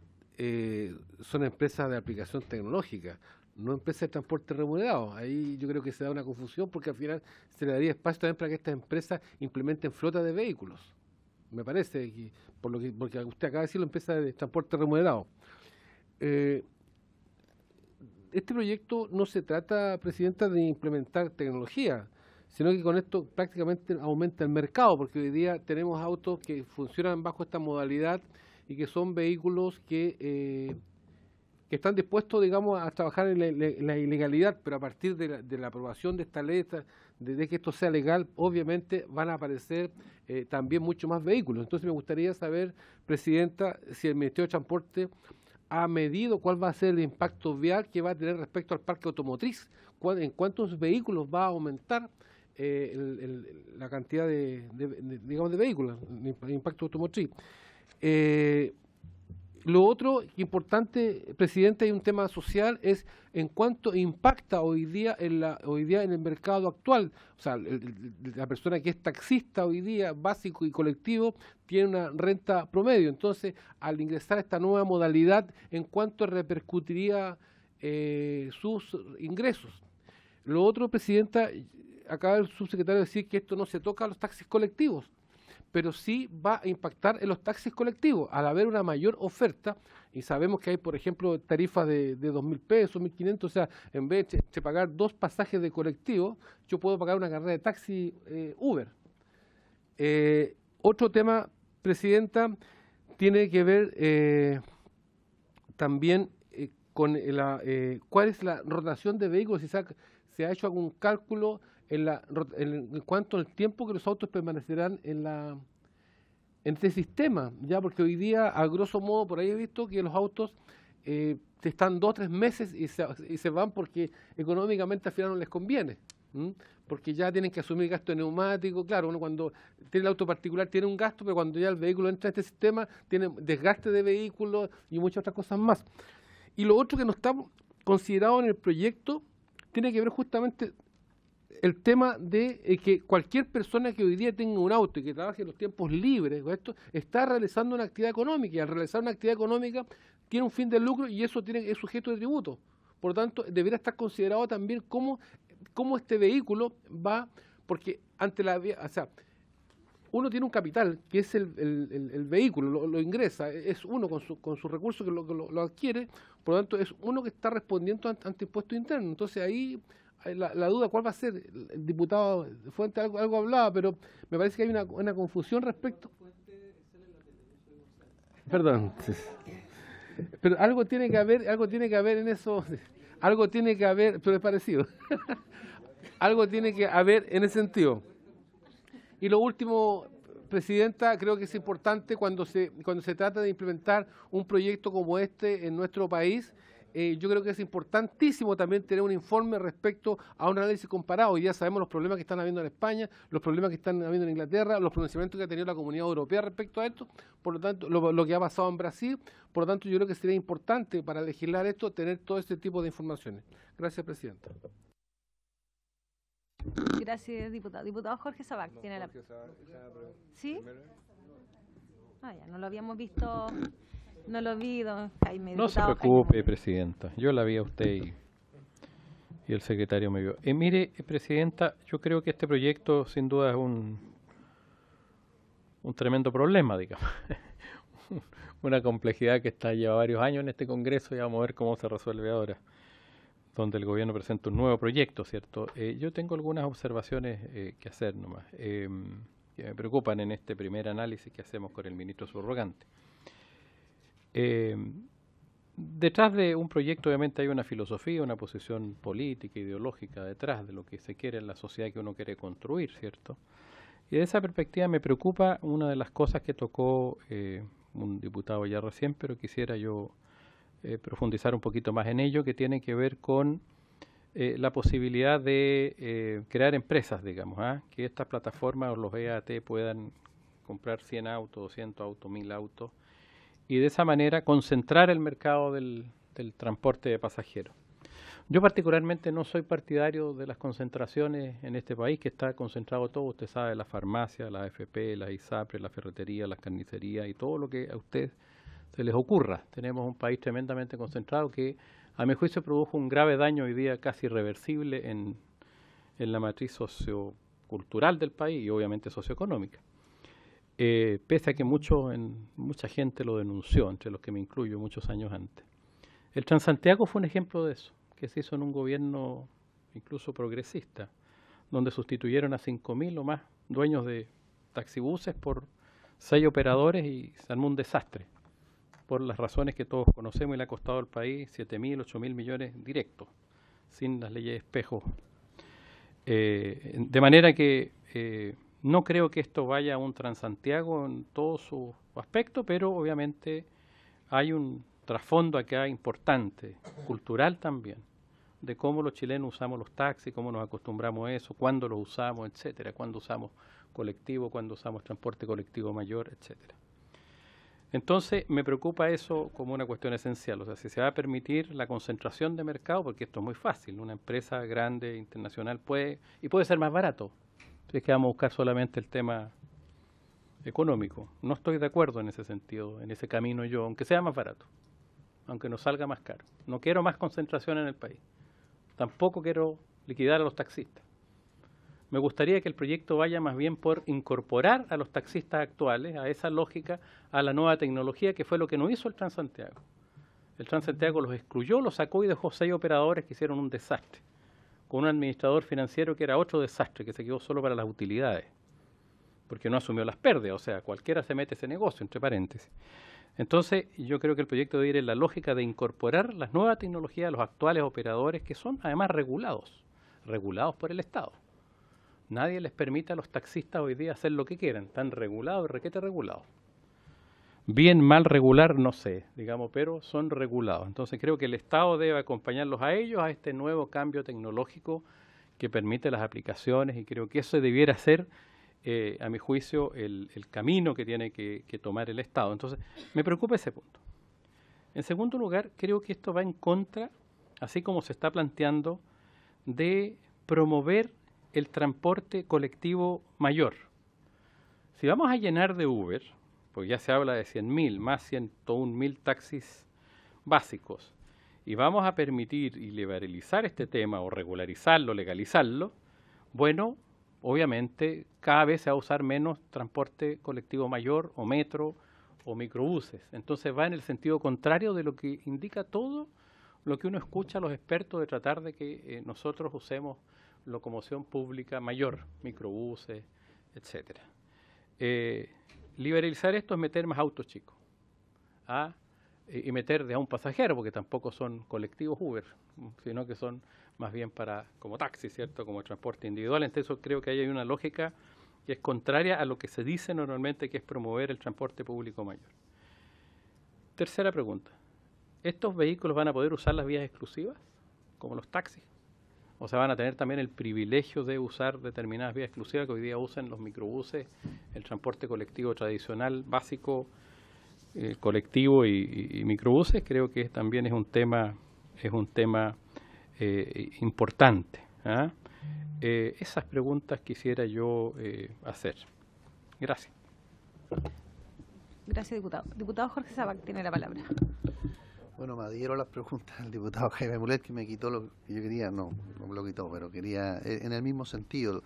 son empresas de aplicación tecnológica, no empresas de transporte remunerado. Ahí yo creo que se da una confusión porque al final se le daría espacio también para que estas empresas implementen flota de vehículos. Me parece, porque usted acaba de decirlo, empresa de transporte remunerado. Este proyecto no se trata, Presidenta, de implementar tecnología, sino que con esto prácticamente aumenta el mercado, porque hoy día tenemos autos que funcionan bajo esta modalidad y que son vehículos que están dispuestos, digamos, a trabajar en la ilegalidad, pero a partir de la aprobación de esta ley, de que esto sea legal, obviamente van a aparecer también muchos más vehículos. Entonces me gustaría saber, Presidenta, si el Ministerio de Transporte ha medido cuál va a ser el impacto vial que va a tener respecto al parque automotriz, en cuántos vehículos va a aumentar la cantidad digamos, de vehículos, el impacto automotriz. Lo otro importante, Presidente, hay un tema social, es en cuánto impacta hoy día en el mercado actual. O sea, la persona que es taxista hoy día, básico y colectivo, tiene una renta promedio. Entonces, al ingresar a esta nueva modalidad, ¿en cuánto repercutiría sus ingresos? Lo otro, Presidenta, acaba el subsecretario de decir que esto no se toca a los taxis colectivos, pero sí va a impactar en los taxis colectivos. Al haber una mayor oferta, y sabemos que hay, por ejemplo, tarifas de 2.000 pesos, 1.500, o sea, en vez de pagar 2 pasajes de colectivo, yo puedo pagar una carrera de taxi Uber. Otro tema, Presidenta, tiene que ver también con cuál es la rotación de vehículos, si se ha hecho algún cálculo en cuanto al tiempo que los autos permanecerán en este sistema, ya, porque hoy día, a grosso modo, por ahí he visto que los autos están 2 o 3 meses y se van porque económicamente al final no les conviene, porque ya tienen que asumir gasto de neumático. Claro, uno cuando tiene el auto particular tiene un gasto, pero cuando ya el vehículo entra en este sistema tiene desgaste de vehículos y muchas otras cosas más. Y lo otro que no está considerado en el proyecto tiene que ver justamente el tema de que cualquier persona que hoy día tenga un auto y que trabaje en los tiempos libres, esto está realizando una actividad económica, y al realizar una actividad económica tiene un fin de lucro y eso es sujeto de tributo. Por lo tanto, debería estar considerado también cómo este vehículo va, porque ante o sea, uno tiene un capital que es el vehículo, lo ingresa, es uno con sus recursos que lo adquiere, por lo tanto es uno que está respondiendo ante impuestos internos. Entonces ahí la duda, ¿cuál va a ser? El diputado Fuente algo hablaba, pero me parece que hay una confusión respecto. Perdón. Pero algo tiene que haber en eso, algo tiene que haber, pero es parecido. Algo tiene que haber en ese sentido. Y lo último, Presidenta, creo que es importante cuando se trata de implementar un proyecto como este en nuestro país. Yo creo que es importantísimo también tener un informe respecto a un análisis comparado. Y ya sabemos los problemas que están habiendo en España, los problemas que están habiendo en Inglaterra, los pronunciamientos que ha tenido la Comunidad Europea respecto a esto, por lo tanto, lo que ha pasado en Brasil. Por lo tanto, yo creo que sería importante para legislar esto tener todo este tipo de informaciones. Gracias, Presidenta. Gracias, diputado. Diputado Jorge Sabac tiene la... ¿Sí? Ya, no lo habíamos visto... No lo vi, don Jaime. No se preocupe, Presidenta. Yo la vi a usted y el secretario me vio. Mire, Presidenta, yo creo que este proyecto sin duda es un tremendo problema, digamos. Una complejidad que lleva varios años en este Congreso y vamos a ver cómo se resuelve ahora, donde el gobierno presenta un nuevo proyecto, ¿cierto? Yo tengo algunas observaciones que hacer nomás, que me preocupan en este primer análisis que hacemos con el ministro subrogante. Detrás de un proyecto obviamente hay una filosofía, una posición política, ideológica detrás de lo que se quiere en la sociedad que uno quiere construir, ¿cierto? Y de esa perspectiva me preocupa una de las cosas que tocó un diputado ya recién, pero quisiera yo profundizar un poquito más en ello, que tiene que ver con la posibilidad de crear empresas, digamos, que estas plataformas o los EAT puedan comprar 100 autos, 200 autos, 1000 autos, y de esa manera concentrar el mercado del transporte de pasajeros. Yo particularmente no soy partidario de las concentraciones en este país, que está concentrado todo, usted sabe, la farmacia, la AFP, la ISAPRE, la ferretería, las carnicerías y todo lo que a usted se les ocurra. Tenemos un país tremendamente concentrado que, a mi juicio, produjo un grave daño hoy día casi irreversible en la matriz sociocultural del país y obviamente socioeconómica. Pese a que mucha gente lo denunció, entre los que me incluyo, muchos años antes. El Transantiago fue un ejemplo de eso, que se hizo en un gobierno incluso progresista, donde sustituyeron a 5.000 o más dueños de taxibuses por 6 operadores y se armó un desastre, por las razones que todos conocemos, y le ha costado al país 7.000, 8.000 millones directos, sin las leyes de espejo. De manera que no creo que esto vaya a un Transantiago en todos sus aspectos, pero obviamente hay un trasfondo acá importante, cultural también, de cómo los chilenos usamos los taxis, cómo nos acostumbramos a eso, cuándo los usamos, etcétera, cuándo usamos colectivo, cuándo usamos transporte colectivo mayor, etcétera. Entonces, me preocupa eso como una cuestión esencial, o sea, si se va a permitir la concentración de mercado, porque esto es muy fácil, una empresa grande, internacional, puede ser más barato, si es que vamos a buscar solamente el tema económico. No estoy de acuerdo en ese sentido, en ese camino yo, aunque sea más barato, aunque nos salga más caro. No quiero más concentración en el país. Tampoco quiero liquidar a los taxistas. Me gustaría que el proyecto vaya más bien por incorporar a los taxistas actuales, a esa lógica, a la nueva tecnología, que fue lo que no hizo el Transantiago. El Transantiago los excluyó, los sacó y dejó 6 operadores que hicieron un desastre, con un administrador financiero que era otro desastre, que se quedó solo para las utilidades, porque no asumió las pérdidas, o sea, cualquiera se mete ese negocio, entre paréntesis. Entonces, yo creo que el proyecto debe ir en la lógica de incorporar las nuevas tecnologías a los actuales operadores, que son además regulados por el Estado. Nadie les permite a los taxistas hoy día hacer lo que quieran, están regulados y requete regulados. Bien, mal, regular, no sé, digamos, pero son regulados. Entonces creo que el Estado debe acompañarlos a ellos a este nuevo cambio tecnológico que permite las aplicaciones, y creo que eso debiera ser, a mi juicio, el camino que tiene que tomar el Estado. Entonces, me preocupa ese punto. En segundo lugar, creo que esto va en contra, así como se está planteando, de promover el transporte colectivo mayor. Si vamos a llenar de Uber, pues ya se habla de 100.000, más 101.000 taxis básicos, y vamos a permitir y liberalizar este tema, o regularizarlo, legalizarlo, bueno, obviamente cada vez se va a usar menos transporte colectivo mayor, o metro, o microbuses. Entonces va en el sentido contrario de lo que indica todo lo que uno escucha a los expertos, de tratar de que nosotros usemos locomoción pública mayor, microbuses, etcétera. Liberalizar esto es meter más autos chicos y meter de a un pasajero, porque tampoco son colectivos Uber, sino que son más bien como taxi, ¿cierto?, como transporte individual. Entonces creo que ahí hay una lógica que es contraria a lo que se dice normalmente, que es promover el transporte público mayor. Tercera pregunta. ¿Estos vehículos van a poder usar las vías exclusivas, como los taxis? O sea, van a tener también el privilegio de usar determinadas vías exclusivas que hoy día usan los microbuses, el transporte colectivo tradicional, básico, colectivo y microbuses. Creo que también es un tema importante. Esas preguntas quisiera yo hacer. Gracias. Gracias, diputado. Diputado Jorge Sabac tiene la palabra. Bueno, me adhiero a las preguntas del diputado Jaime Mulet, que me quitó lo que yo quería, no me lo quitó, pero quería, en el mismo sentido.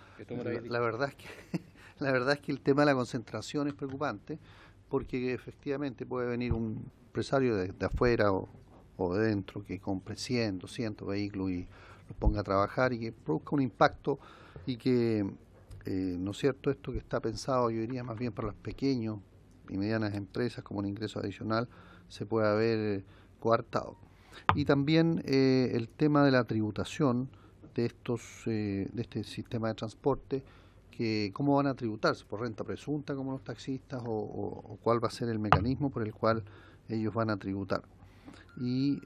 La verdad es que el tema de la concentración es preocupante, porque efectivamente puede venir un empresario de afuera o de dentro que compre 100, 200 vehículos y los ponga a trabajar y que produzca un impacto, y que, ¿no es cierto?, esto que está pensado, yo diría, más bien para las pequeñas y medianas empresas como un ingreso adicional, se puede haber coartado. Y también el tema de la tributación de este sistema de transporte, que cómo van a tributarse, por renta presunta como los taxistas, o cuál va a ser el mecanismo por el cual ellos van a tributar. Y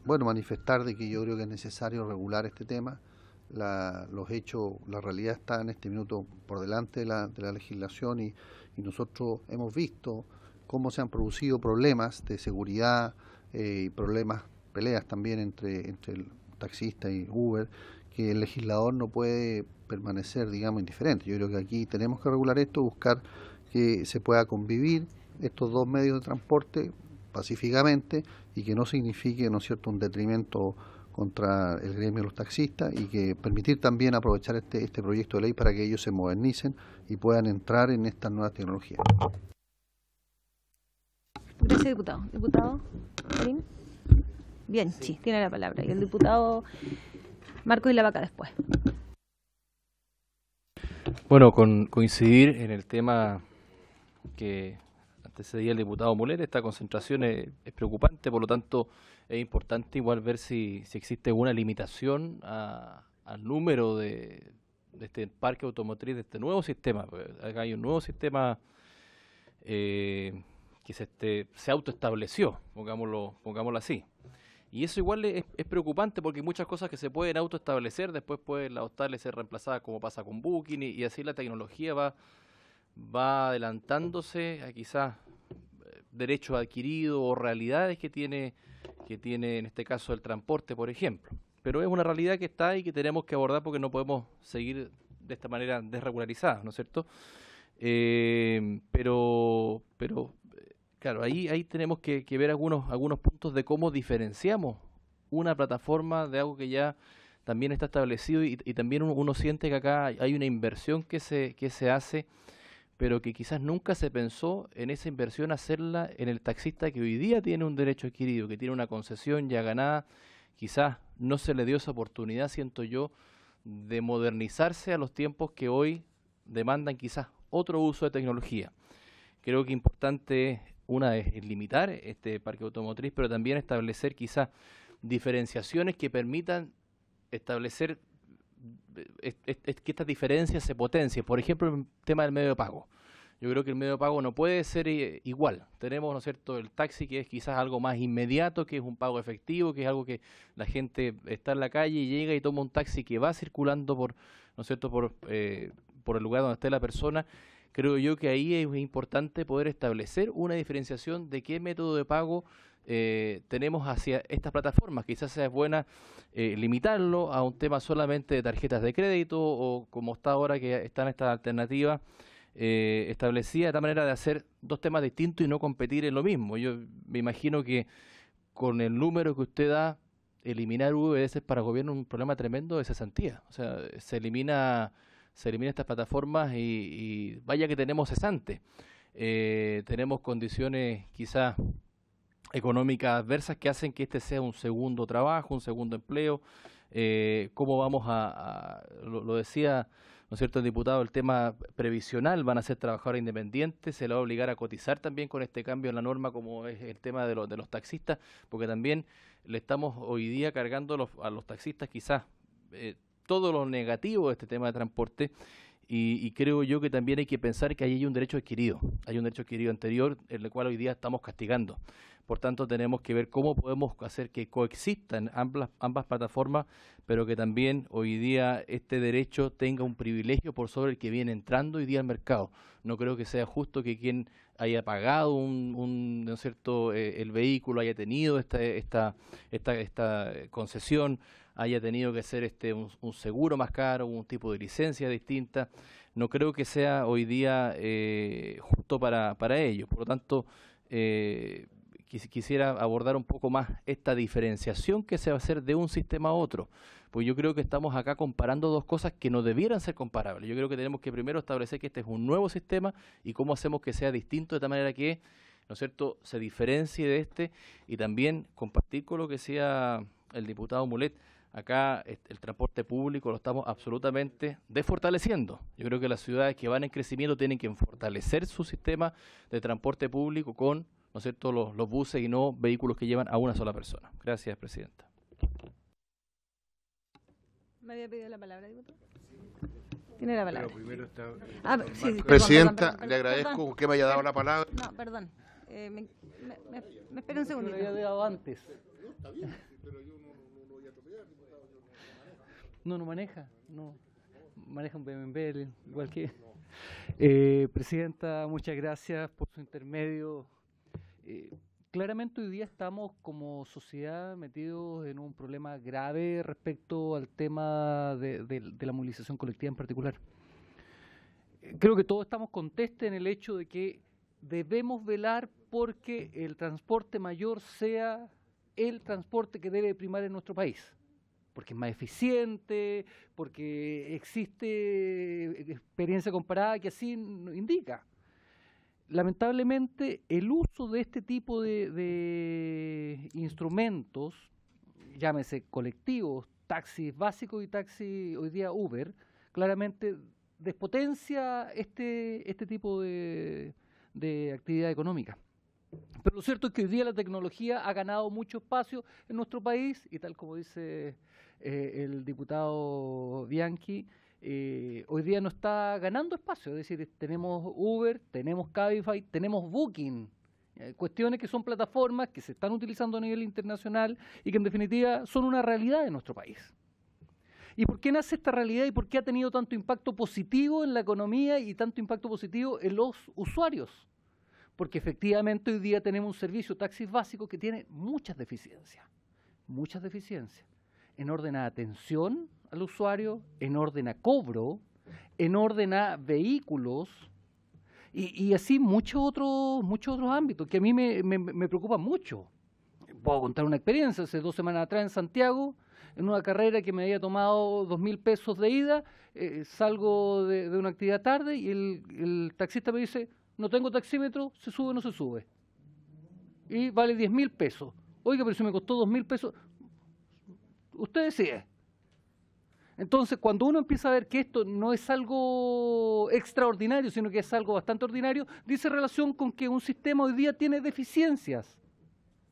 bueno, manifestar de que yo creo que es necesario regular este tema. Los hechos, la realidad está en este minuto por delante de la legislación, y nosotros hemos visto cómo se han producido problemas de seguridad y problemas peleas también entre el taxista y Uber, que el legislador no puede permanecer, digamos, indiferente. Yo creo que aquí tenemos que regular esto, buscar que se pueda convivir estos dos medios de transporte pacíficamente y que no signifique, ¿no es cierto?, un detrimento contra el gremio de los taxistas, y que permitir también aprovechar este proyecto de ley para que ellos se modernicen y puedan entrar en estas nuevas tecnologías. Gracias, diputado. ¿Diputado Marín? Bien, sí, tiene la palabra. Y el diputado Marcos y la Vaca después. Bueno, coincidir en el tema que antecedía el diputado Mulet. Esta concentración es preocupante, por lo tanto es importante igual ver si existe una limitación al número de este parque automotriz, de este nuevo sistema. Acá hay un nuevo sistema que se autoestableció, pongámoslo así. Y eso igual es preocupante, porque hay muchas cosas que se pueden autoestablecer, después pueden las hostales ser reemplazadas, como pasa con Booking, y así la tecnología va adelantándose a quizás derechos adquiridos o realidades que tiene en este caso el transporte, por ejemplo. Pero es una realidad que está y que tenemos que abordar, porque no podemos seguir de esta manera desregularizada, ¿no es cierto? Pero claro, ahí tenemos que ver algunos puntos de cómo diferenciamos una plataforma de algo que ya también está establecido, y también uno siente que acá hay una inversión que se hace, pero que quizás nunca se pensó en esa inversión hacerla en el taxista que hoy día tiene un derecho adquirido, que tiene una concesión ya ganada. Quizás no se le dio esa oportunidad, siento yo, de modernizarse a los tiempos que hoy demandan quizás otro uso de tecnología. Creo que importante una es limitar este parque automotriz, pero también establecer quizás diferenciaciones que permitan establecer que estas diferencias se potencien. Por ejemplo, el tema del medio de pago. Yo creo que el medio de pago no puede ser igual. Tenemos, ¿no es cierto?, el taxi, que es quizás algo más inmediato, que es un pago efectivo, que es algo que la gente está en la calle y llega y toma un taxi que va circulando por, ¿no es cierto?, por el lugar donde esté la persona. Creo yo que ahí es importante poder establecer una diferenciación de qué método de pago tenemos hacia estas plataformas. Quizás sea buena limitarlo a un tema solamente de tarjetas de crédito, o como está ahora, que están estas alternativas establecida, de tal manera de hacer dos temas distintos y no competir en lo mismo. Yo me imagino que con el número que usted da, eliminar VBS para el gobierno es un problema tremendo de cesantía. O sea, se elimina estas plataformas y vaya que tenemos cesante. Tenemos condiciones quizás económicas adversas que hacen que este sea un segundo trabajo, un segundo empleo. ¿Cómo vamos lo decía, ¿no es cierto?, el diputado, el tema previsional? Van a ser trabajadores independientes, se les va a obligar a cotizar también con este cambio en la norma, como es el tema de los taxistas, porque también le estamos hoy día cargando a los taxistas quizás todo lo negativo de este tema de transporte, y creo yo que también hay que pensar que ahí hay un derecho adquirido anterior, en el cual hoy día estamos castigando. Por tanto, tenemos que ver cómo podemos hacer que coexistan ambas plataformas, pero que también hoy día este derecho tenga un privilegio por sobre el que viene entrando hoy día al mercado. No creo que sea justo que quien haya pagado ¿no es cierto?, el vehículo, haya tenido esta concesión, haya tenido que hacer un seguro más caro, un tipo de licencia distinta. No creo que sea hoy día justo para ellos. Por lo tanto, quisiera abordar un poco más esta diferenciación que se va a hacer de un sistema a otro, pues yo creo que estamos acá comparando dos cosas que no debieran ser comparables. Yo creo que tenemos que primero establecer que este es un nuevo sistema y cómo hacemos que sea distinto, de tal manera que, ¿no es cierto?, se diferencie de este, y también compartir con lo que decía el diputado Mulet. Acá el transporte público lo estamos absolutamente desfortaleciendo. Yo creo que las ciudades que van en crecimiento tienen que fortalecer su sistema de transporte público con, ¿no es cierto?, los buses y no vehículos que llevan a una sola persona. Gracias, presidenta. ¿Me había pedido la palabra, diputado? Tiene la palabra. Sí, presidenta, le agradezco que me haya dado la palabra. No, perdón. Me espera un segundito. Lo había dado antes. No maneja, no. Maneja un BMW, igual que... Presidenta, muchas gracias por su intermedio. Claramente hoy día estamos como sociedad metidos en un problema grave respecto al tema de la movilización colectiva en particular. Creo que todos estamos contestes en el hecho de que debemos velar porque el transporte mayor sea el transporte que debe primar en nuestro país, porque es más eficiente, porque existe experiencia comparada que así indica. Lamentablemente, el uso de este tipo de instrumentos, llámese colectivos, taxis básicos y taxis hoy día Uber, claramente despotencia este tipo de actividad económica. Pero lo cierto es que hoy día la tecnología ha ganado mucho espacio en nuestro país y tal como dice el diputado Bianchi, hoy día no está ganando espacio, es decir, tenemos Uber, tenemos Cabify, tenemos Booking, cuestiones que son plataformas que se están utilizando a nivel internacional y que en definitiva son una realidad en nuestro país. ¿Y por qué nace esta realidad y por qué ha tenido tanto impacto positivo en la economía y tanto impacto positivo en los usuarios? Porque efectivamente hoy día tenemos un servicio taxis básico que tiene muchas deficiencias en orden a atención al usuario, en orden a cobro, en orden a vehículos y así muchos otros ámbitos que a mí me preocupan mucho. Puedo contar una experiencia, hace 2 semanas atrás en Santiago, en una carrera que me había tomado 2.000 pesos de ida, salgo de una actividad tarde y el taxista me dice, no tengo taxímetro, ¿se sube o no se sube? Y vale 10.000 pesos. Oiga, pero si me costó 2.000 pesos, usted decide. Entonces, cuando uno empieza a ver que esto no es algo extraordinario, sino que es algo bastante ordinario, dice relación con que un sistema hoy día tiene deficiencias.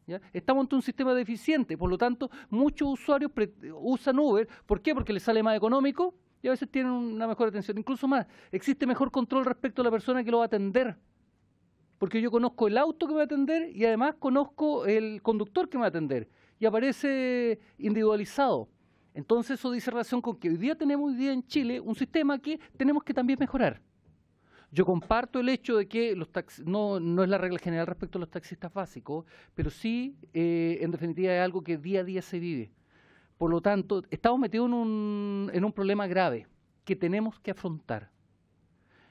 ¿Ya? Estamos ante un sistema deficiente, por lo tanto, muchos usuarios usan Uber. ¿Por qué? Porque les sale más económico y a veces tienen una mejor atención. Incluso más, existe mejor control respecto a la persona que lo va a atender. Porque yo conozco el auto que me va a atender y además conozco el conductor que me va a atender. Y aparece individualizado. Entonces eso dice relación con que hoy día tenemos en Chile un sistema que tenemos que también mejorar. Yo comparto el hecho de que los no es la regla general respecto a los taxistas básicos, pero sí, en definitiva, es algo que día a día se vive. Por lo tanto, estamos metidos en un problema grave que tenemos que afrontar.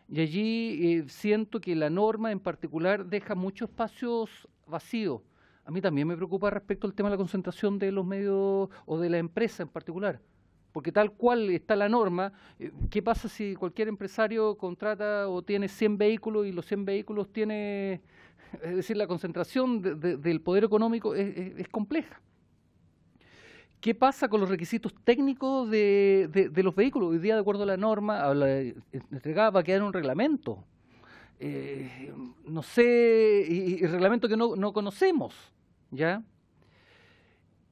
Y allí siento que la norma en particular deja muchos espacios vacíos. A mí también me preocupa respecto al tema de la concentración de los medios o de la empresa en particular. Porque tal cual está la norma, ¿qué pasa si cualquier empresario contrata o tiene 100 vehículos y los 100 vehículos tiene, es decir, la concentración del poder económico es compleja? ¿Qué pasa con los requisitos técnicos de los vehículos? Hoy día, de acuerdo a la norma, a la entregada va a quedar un reglamento. No sé, y reglamento que no conocemos, ¿ya?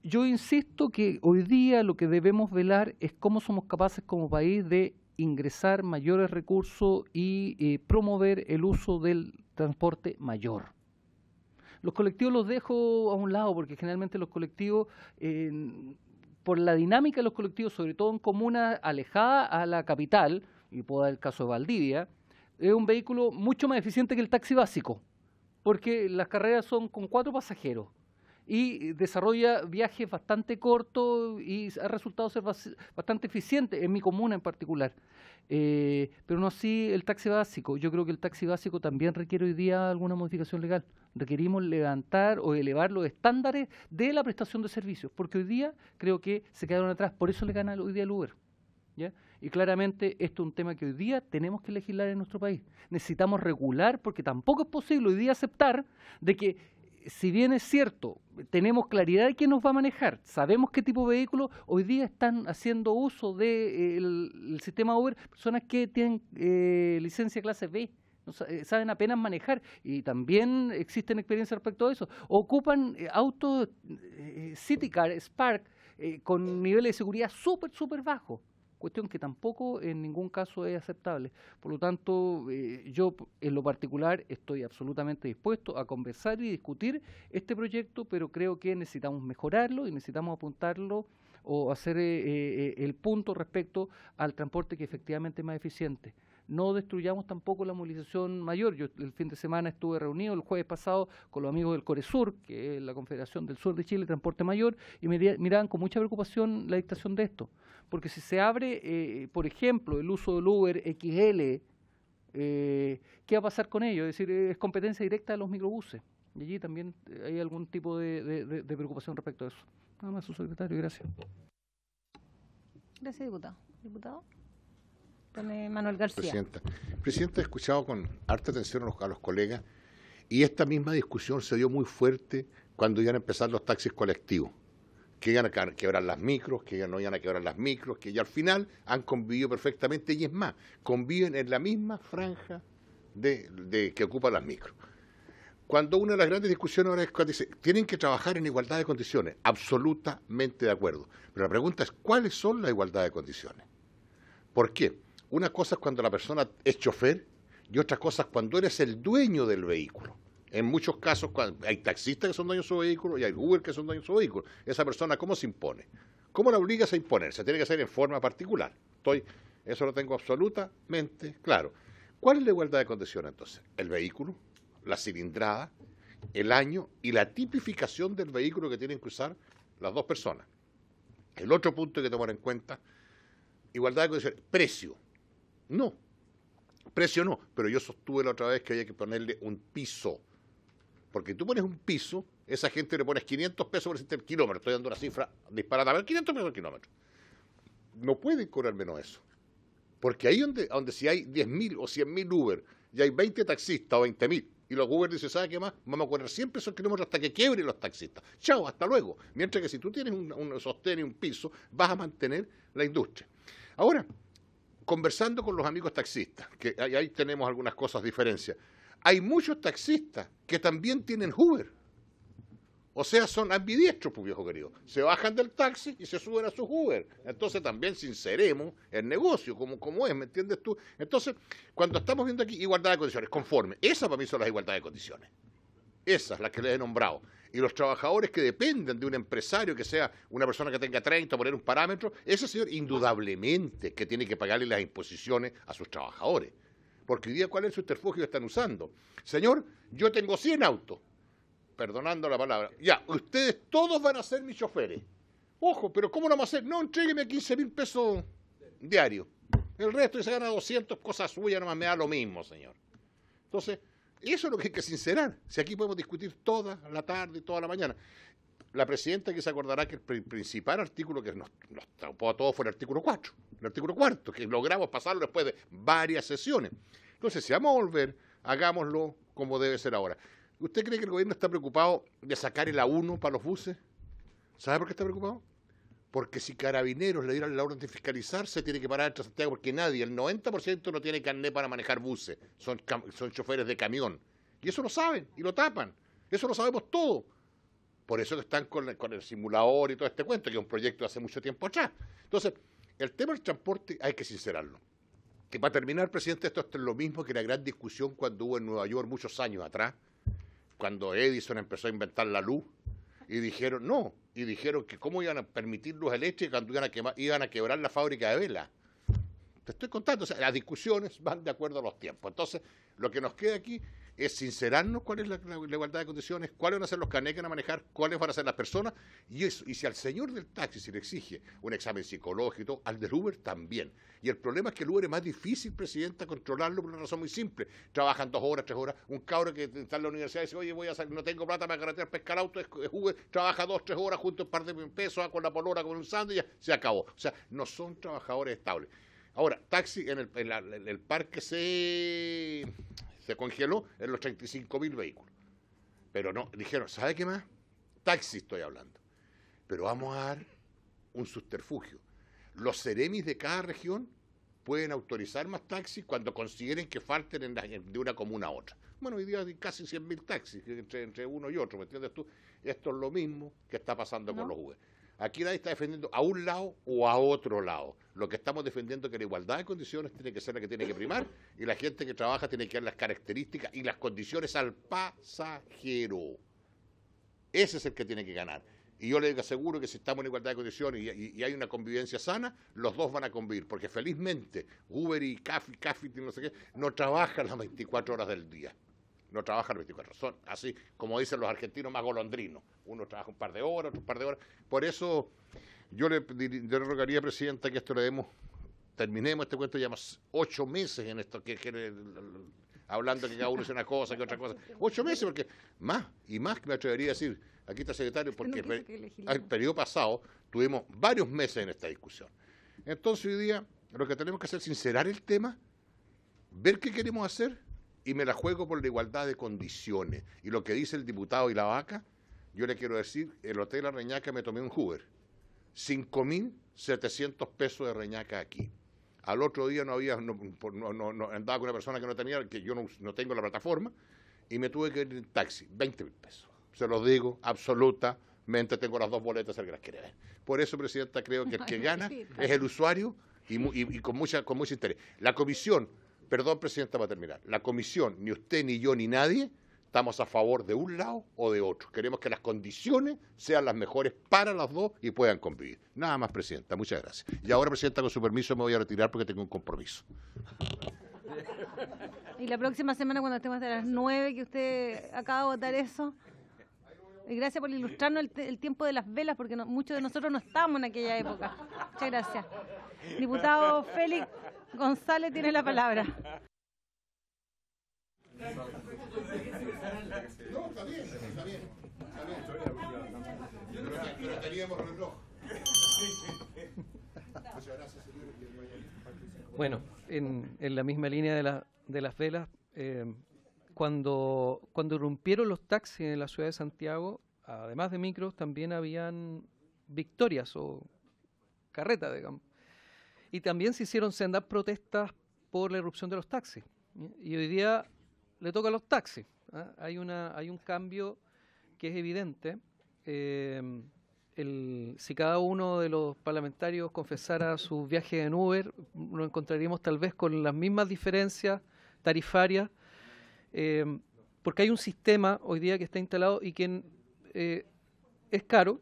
Yo insisto que hoy día lo que debemos velar es cómo somos capaces como país de ingresar mayores recursos y promover el uso del transporte mayor. Los colectivos los dejo a un lado porque generalmente los colectivos, por la dinámica de los colectivos, sobre todo en comunas alejadas a la capital, y puedo dar el caso de Valdivia, es un vehículo mucho más eficiente que el taxi básico, porque las carreras son con 4 pasajeros. Y desarrolla viajes bastante cortos y ha resultado ser bastante eficiente en mi comuna en particular. Pero no así el taxi básico. Yo creo que el taxi básico también requiere hoy día alguna modificación legal. Requerimos levantar o elevar los estándares de la prestación de servicios, porque hoy día creo que se quedaron atrás. Por eso le gana hoy día el Uber. ¿Ya? Y claramente esto es un tema que hoy día tenemos que legislar en nuestro país. Necesitamos regular, porque tampoco es posible hoy día aceptar de que, si bien es cierto, tenemos claridad de quién nos va a manejar, sabemos qué tipo de vehículos, hoy día están haciendo uso del sistema Uber personas que tienen licencia clase B, no saben apenas manejar, y también existen experiencias respecto a eso. Ocupan autos Citycar, Spark, con niveles de seguridad súper bajos. Cuestión que tampoco en ningún caso es aceptable. Por lo tanto, yo en lo particular estoy absolutamente dispuesto a conversar y discutir este proyecto, pero creo que necesitamos mejorarlo y necesitamos apuntarlo o hacer el punto respecto al transporte que efectivamente es más eficiente. no destruyamos tampoco la movilización mayor. Yo el fin de semana estuve reunido el jueves pasado con los amigos del Coresur, que es la Confederación del Sur de Chile, Transporte Mayor, y miraban con mucha preocupación la dictación de esto. Porque si se abre, por ejemplo, el uso del Uber XL, ¿qué va a pasar con ello? Es decir, es competencia directa de los microbuses. Y allí también hay algún tipo de preocupación respecto a eso. Nada más, su secretario, gracias. Gracias, diputado. Diputado. Manuel García. Presidenta, he escuchado con harta atención a los colegas y esta misma discusión se dio muy fuerte cuando iban a empezar los taxis colectivos, que iban a quebrar las micros, que no iban a quebrar las micros, que ya al final han convivido perfectamente y es más, conviven en la misma franja que ocupan las micros. Cuando una de las grandes discusiones ahora es cuando dice, tienen que trabajar en igualdad de condiciones, absolutamente de acuerdo. Pero la pregunta es, ¿cuáles son las igualdad de condiciones? ¿Por qué? Una cosa es cuando la persona es chofer y otra cosa es cuando eres el dueño del vehículo. En muchos casos hay taxistas que son dueños de su vehículo y hay Uber que son dueños de su vehículo. Esa persona, ¿cómo se impone? ¿Cómo la obligas a imponerse? Tiene que ser en forma particular. Eso lo tengo absolutamente claro. ¿Cuál es la igualdad de condiciones entonces? El vehículo, la cilindrada, el año y la tipificación del vehículo que tienen que usar las dos personas. El otro punto que hay que tomar en cuenta, igualdad de condiciones, precio. No, precio no, pero yo sostuve la otra vez que había que ponerle un piso. Porque tú pones un piso, esa gente le pones 500 pesos por el kilómetro, estoy dando una cifra disparada, 500 pesos por kilómetro. No pueden cobrar menos eso. Porque ahí donde si hay 10.000 o 100.000 Uber y hay 20 taxistas o 20.000, y los Uber dicen, ¿sabe qué más? Vamos a cobrar 100 pesos kilómetros hasta que quiebren los taxistas. Chao, hasta luego. Mientras que si tú tienes un sostén y un piso, vas a mantener la industria. Ahora, conversando con los amigos taxistas, que ahí tenemos algunas cosas diferencias, hay muchos taxistas que también tienen Uber. O sea, son ambidiestros, pues, viejo querido. Se bajan del taxi y se suben a sus Uber. Entonces también sinceremos el negocio, como es, ¿me entiendes tú? Entonces, cuando estamos viendo aquí igualdad de condiciones, conforme, esas para mí son las igualdad de condiciones. Esas, las que les he nombrado. Y los trabajadores que dependen de un empresario, que sea una persona que tenga 30, poner un parámetro, ese señor indudablemente que tiene que pagarle las imposiciones a sus trabajadores. Porque hoy día, ¿cuál es el subterfugio que están usando? Señor, yo tengo 100 autos. Perdonando la palabra, ya, ustedes todos van a ser mis choferes. Ojo, pero ¿cómo lo vamos a hacer? No, entrégueme 15.000 pesos diarios. El resto, y se gana 200, cosas suyas, nomás me da lo mismo, señor. Entonces, eso es lo que hay que sincerar. Si aquí podemos discutir toda la tarde y toda la mañana. La presidenta que se acordará que el principal artículo que nos tapó a todos fue el artículo 4, el artículo 4, que logramos pasarlo después de varias sesiones. Entonces, si vamos a volver, hagámoslo como debe ser ahora. ¿Usted cree que el gobierno está preocupado de sacar el A1 para los buses? ¿Sabe por qué está preocupado? Porque si Carabineros le dieran la orden de fiscalizar, se tiene que parar entre Santiago, porque nadie, el 90% no tiene carnet para manejar buses, son choferes de camión. Y eso lo saben, y lo tapan. Eso lo sabemos todo. Por eso que están con el simulador y todo este cuento, que es un proyecto de hace mucho tiempo atrás. Entonces, el tema del transporte hay que sincerarlo. Que para terminar, presidente, esto es lo mismo que la gran discusión cuando hubo en Nueva York muchos años atrás, cuando Edison empezó a inventar la luz, y dijeron que cómo iban a permitir luz eléctrica cuando iban a quebrar la fábrica de velas. Te estoy contando, o sea, las discusiones van de acuerdo a los tiempos. Entonces, lo que nos queda aquí es sincerarnos cuál es la igualdad de condiciones, cuáles van a ser los carnets que van a manejar, cuáles van a ser las personas, y si al señor del taxi se le exige un examen psicológico, al del Uber también. Y el problema es que el Uber es más difícil, presidenta, controlarlo por una razón muy simple. Trabajan 2 horas, 3 horas. Un cabro que está en la universidad y dice, oye, voy a salir, no tengo plata para carretear, pescar auto, es Uber, trabaja 2, 3 horas, junto un par de pesos, con la polora, con un sándwich, ya se acabó. O sea, no son trabajadores estables. Ahora, taxi en el parque se congeló en los 35.000 vehículos. Pero no, dijeron, ¿sabe qué más? Taxi estoy hablando. Pero vamos a dar un subterfugio. Los seremis de cada región pueden autorizar más taxis cuando consideren que falten de una comuna a otra. Bueno, hoy día hay casi 100.000 taxis entre uno y otro, ¿me entiendes tú? Esto es lo mismo que está pasando con los Uber. Aquí nadie está defendiendo a un lado o a otro lado. Lo que estamos defendiendo es que la igualdad de condiciones tiene que ser la que tiene que primar y la gente que trabaja tiene que dar las características y las condiciones al pasajero. Ese es el que tiene que ganar. Y yo les aseguro que si estamos en igualdad de condiciones y hay una convivencia sana, los dos van a convivir, porque felizmente Uber y Café, no sé qué, no trabajan las 24 horas del día. No trabajan las 24 horas. Son así, como dicen los argentinos, más golondrinos. Uno trabaja un par de horas, otro un par de horas. Por eso yo le rogaría, Presidenta, que esto le demos, terminemos este cuento, llevamos 8 meses en esto, hablando que cada uno es una cosa, que otra cosa. 8 meses, porque más que me atrevería a decir, aquí está el secretario, porque el periodo pasado tuvimos varios meses en esta discusión. Entonces hoy día lo que tenemos que hacer es sincerar el tema, ver qué queremos hacer, y me la juego por la igualdad de condiciones. Y lo que dice el diputado y la vaca, yo le quiero decir, el Hotel La Reñaca me tomé un Uber, 5.700 pesos de Reñaca aquí. Al otro día andaba con una persona que no tenía, que yo no tengo la plataforma, y me tuve que ir en taxi, 20.000 pesos. Se los digo, absolutamente, tengo las 2 boletas, el que las quiere ver. Por eso, Presidenta, creo que el que gana es el usuario y con mucho interés. La comisión, perdón, Presidenta, para terminar, la comisión, ni usted, ni yo, ni nadie, estamos a favor de un lado o de otro. Queremos que las condiciones sean las mejores para los dos y puedan convivir. Nada más, Presidenta. Muchas gracias. Y ahora, Presidenta, con su permiso me voy a retirar porque tengo un compromiso. Y la próxima semana, cuando estemos hasta las 9, que usted acaba de votar eso. Y gracias por ilustrarnos el tiempo de las velas, porque muchos de nosotros no estábamos en aquella época. Muchas gracias. Diputado Félix González tiene la palabra. No, está bien. Pero teníamos reloj. Muchas gracias, señor. Bueno, en la misma línea de las velas, cuando irrumpieron los taxis en la ciudad de Santiago, además de micros, también habían victorias o carretas, digamos. Y también se hicieron sendas protestas por la irrupción de los taxis. Y hoy día le toca a los taxis. Hay un cambio que es evidente. Si cada uno de los parlamentarios confesara sus viajes en Uber, nos encontraríamos tal vez con las mismas diferencias tarifarias, porque hay un sistema hoy día que está instalado y que es caro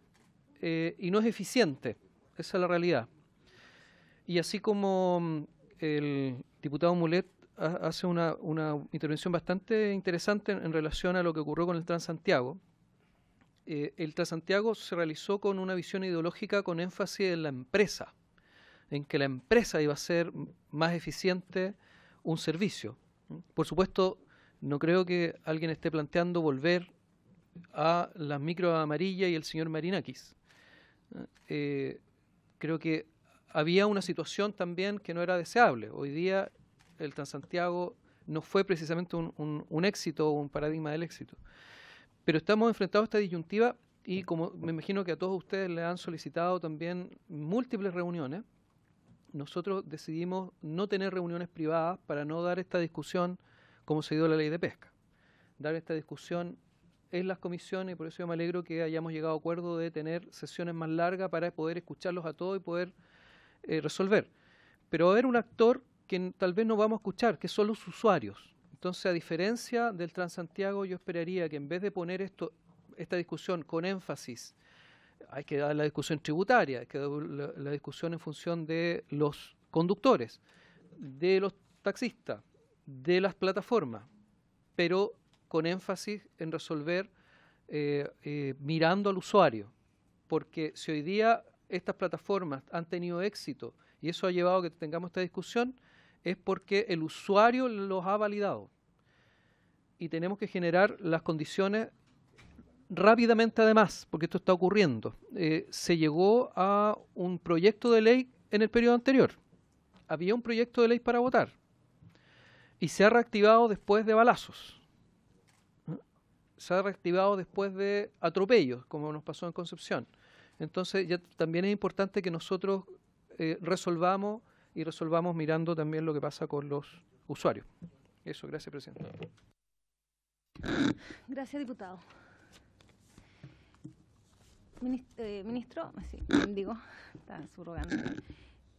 y no es eficiente. Esa es la realidad. Y así como el diputado Mulet hace una intervención bastante interesante en relación a lo que ocurrió con el Transantiago. El Transantiago se realizó con una visión ideológica con énfasis en la empresa, en que la empresa iba a ser más eficiente un servicio. Por supuesto, no creo que alguien esté planteando volver a las micros amarillas y el señor Marinakis. Creo que había una situación también que no era deseable. Hoy día el Transantiago no fue precisamente un éxito o un paradigma del éxito. Pero estamos enfrentados a esta disyuntiva y como me imagino que a todos ustedes le han solicitado también múltiples reuniones, nosotros decidimos no tener reuniones privadas para no dar esta discusión como se dio la ley de pesca. Dar esta discusión en las comisiones y por eso yo me alegro que hayamos llegado a acuerdo de tener sesiones más largas para poder escucharlos a todos y poder resolver. Pero va a haber un actor que tal vez no vamos a escuchar, que son los usuarios. Entonces, a diferencia del Transantiago, yo esperaría que en vez de poner esta discusión con énfasis, hay que dar la discusión tributaria, hay que dar la discusión en función de los conductores, de los taxistas, de las plataformas, pero con énfasis en resolver mirando al usuario. Porque si hoy día estas plataformas han tenido éxito y eso ha llevado a que tengamos esta discusión, es porque el usuario los ha validado. Y tenemos que generar las condiciones rápidamente además, porque esto está ocurriendo. Se llegó a un proyecto de ley en el periodo anterior. Había un proyecto de ley para votar. Y se ha reactivado después de balazos. Se ha reactivado después de atropellos, como nos pasó en Concepción. Entonces ya también es importante que nosotros resolvamos mirando también lo que pasa con los usuarios. Eso, gracias, presidente. Gracias, diputado. Ministro, sí, digo, está subrogando.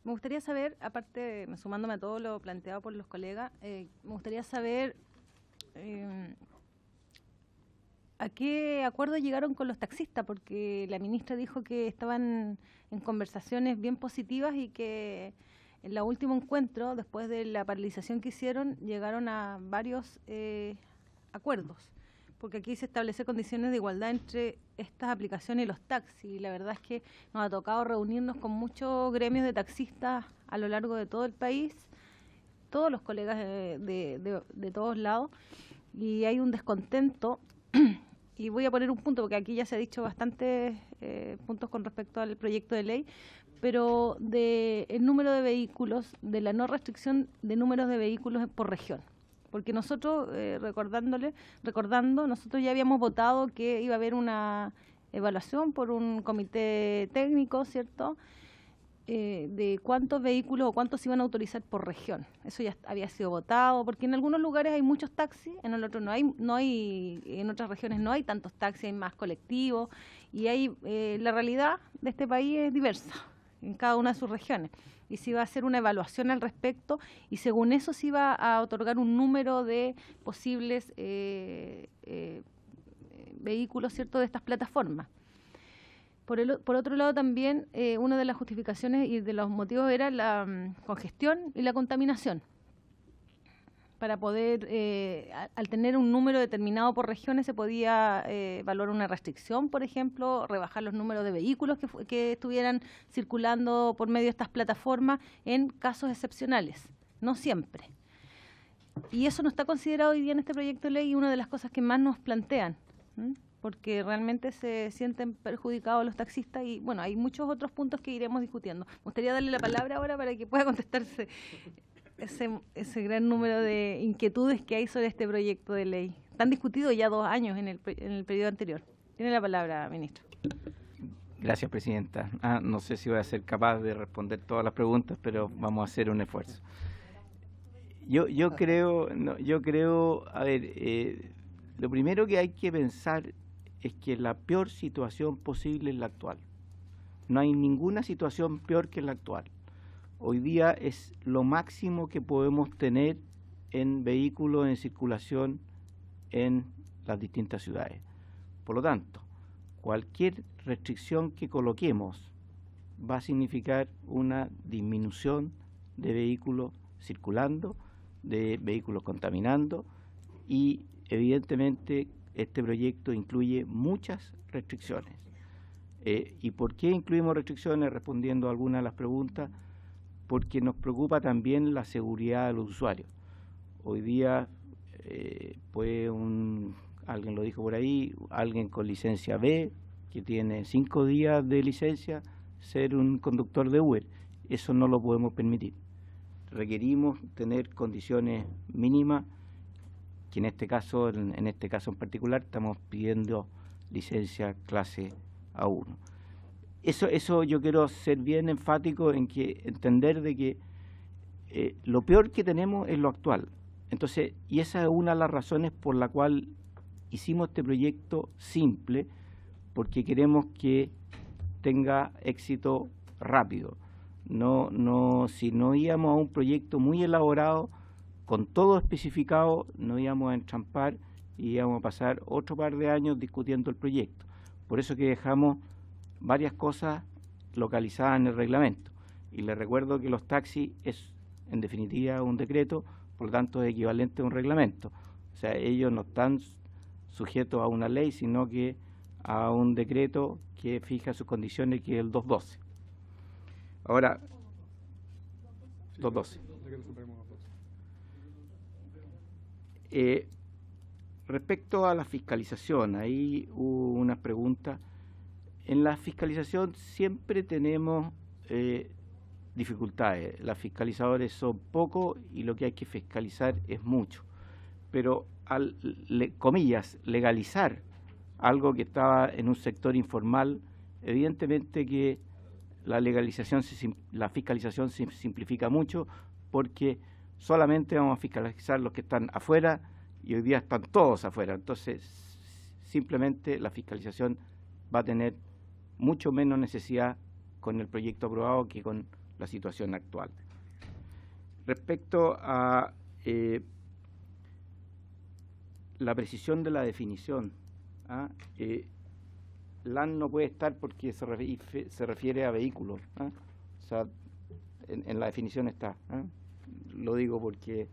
Me gustaría saber, aparte, sumándome a todo lo planteado por los colegas, me gustaría saber ¿a qué acuerdo llegaron con los taxistas? Porque la ministra dijo que estaban en conversaciones bien positivas y que en el último encuentro, después de la paralización que hicieron, llegaron a varios acuerdos. Porque aquí se establecen condiciones de igualdad entre estas aplicaciones y los taxis. Y la verdad es que nos ha tocado reunirnos con muchos gremios de taxistas a lo largo de todo el país, todos los colegas de todos lados, y hay un descontento. Y voy a poner un punto, porque aquí ya se ha dicho bastantes puntos con respecto al proyecto de ley, pero el número de vehículos, de la no restricción de números de vehículos por región. Porque nosotros, recordando, nosotros ya habíamos votado que iba a haber una evaluación por un comité técnico, ¿cierto?, de cuántos vehículos o cuántos se iban a autorizar por región. Eso ya había sido votado, porque en algunos lugares hay muchos taxis, en el otro no hay, en otras regiones no hay tantos taxis, hay más colectivos, y la realidad de este país es diversa en cada una de sus regiones. Y se iba a hacer una evaluación al respecto, y según eso se iba a otorgar un número de posibles vehículos, ¿cierto?, de estas plataformas. Por otro lado también, una de las justificaciones y de los motivos era la congestión y la contaminación. Para poder, al tener un número determinado por regiones, se podía evaluar una restricción, por ejemplo, rebajar los números de vehículos que estuvieran circulando por medio de estas plataformas en casos excepcionales, no siempre. Y eso no está considerado hoy día en este proyecto de ley, y una de las cosas que más nos plantean, porque realmente se sienten perjudicados los taxistas, y bueno, hay muchos otros puntos que iremos discutiendo. Me gustaría darle la palabra ahora para que pueda contestarse ese gran número de inquietudes que hay sobre este proyecto de ley. Están discutidos ya 2 años en el periodo anterior. Tiene la palabra, ministro. Gracias, presidenta. No sé si voy a ser capaz de responder todas las preguntas, pero vamos a hacer un esfuerzo. Yo creo, a ver, lo primero que hay que pensar es que la peor situación posible es la actual. No hay ninguna situación peor que la actual. Hoy día es lo máximo que podemos tener en vehículos en circulación en las distintas ciudades. Por lo tanto, cualquier restricción que coloquemos va a significar una disminución de vehículos circulando, de vehículos contaminando, y evidentemente este proyecto incluye muchas restricciones. ¿Y por qué incluimos restricciones? Respondiendo a algunas de las preguntas, porque nos preocupa también la seguridad de los usuarios. Hoy día alguien lo dijo por ahí, alguien con licencia B, que tiene 5 días de licencia, ser un conductor de Uber. Eso no lo podemos permitir. Requerimos tener condiciones mínimas, que en este caso en particular estamos pidiendo licencia clase A1. Eso yo quiero ser bien enfático en que entender de que lo peor que tenemos es lo actual. Entonces, y esa es una de las razones por la cual hicimos este proyecto simple, porque queremos que tenga éxito rápido. Si no íbamos a un proyecto muy elaborado, con todo especificado, no íbamos a entrampar y íbamos a pasar otro par de años discutiendo el proyecto. Por eso que dejamos varias cosas localizadas en el reglamento. Y les recuerdo que los taxis es, en definitiva, un decreto, por lo tanto es equivalente a un reglamento. O sea, ellos no están sujetos a una ley, sino que a un decreto que fija sus condiciones, que es el 212. Ahora, 212. Respecto a la fiscalización, ahí hubo unas preguntas. En la fiscalización siempre tenemos dificultades. Los fiscalizadores son pocos y lo que hay que fiscalizar es mucho. Pero al, comillas, legalizar algo que estaba en un sector informal, evidentemente que la fiscalización se simplifica mucho, porque solamente vamos a fiscalizar los que están afuera, y hoy día están todos afuera. Entonces, simplemente la fiscalización va a tener mucho menos necesidad con el proyecto aprobado que con la situación actual. Respecto a la precisión de la definición, LAN no puede estar porque se refiere a vehículos. O sea, en la definición está. Lo digo porque,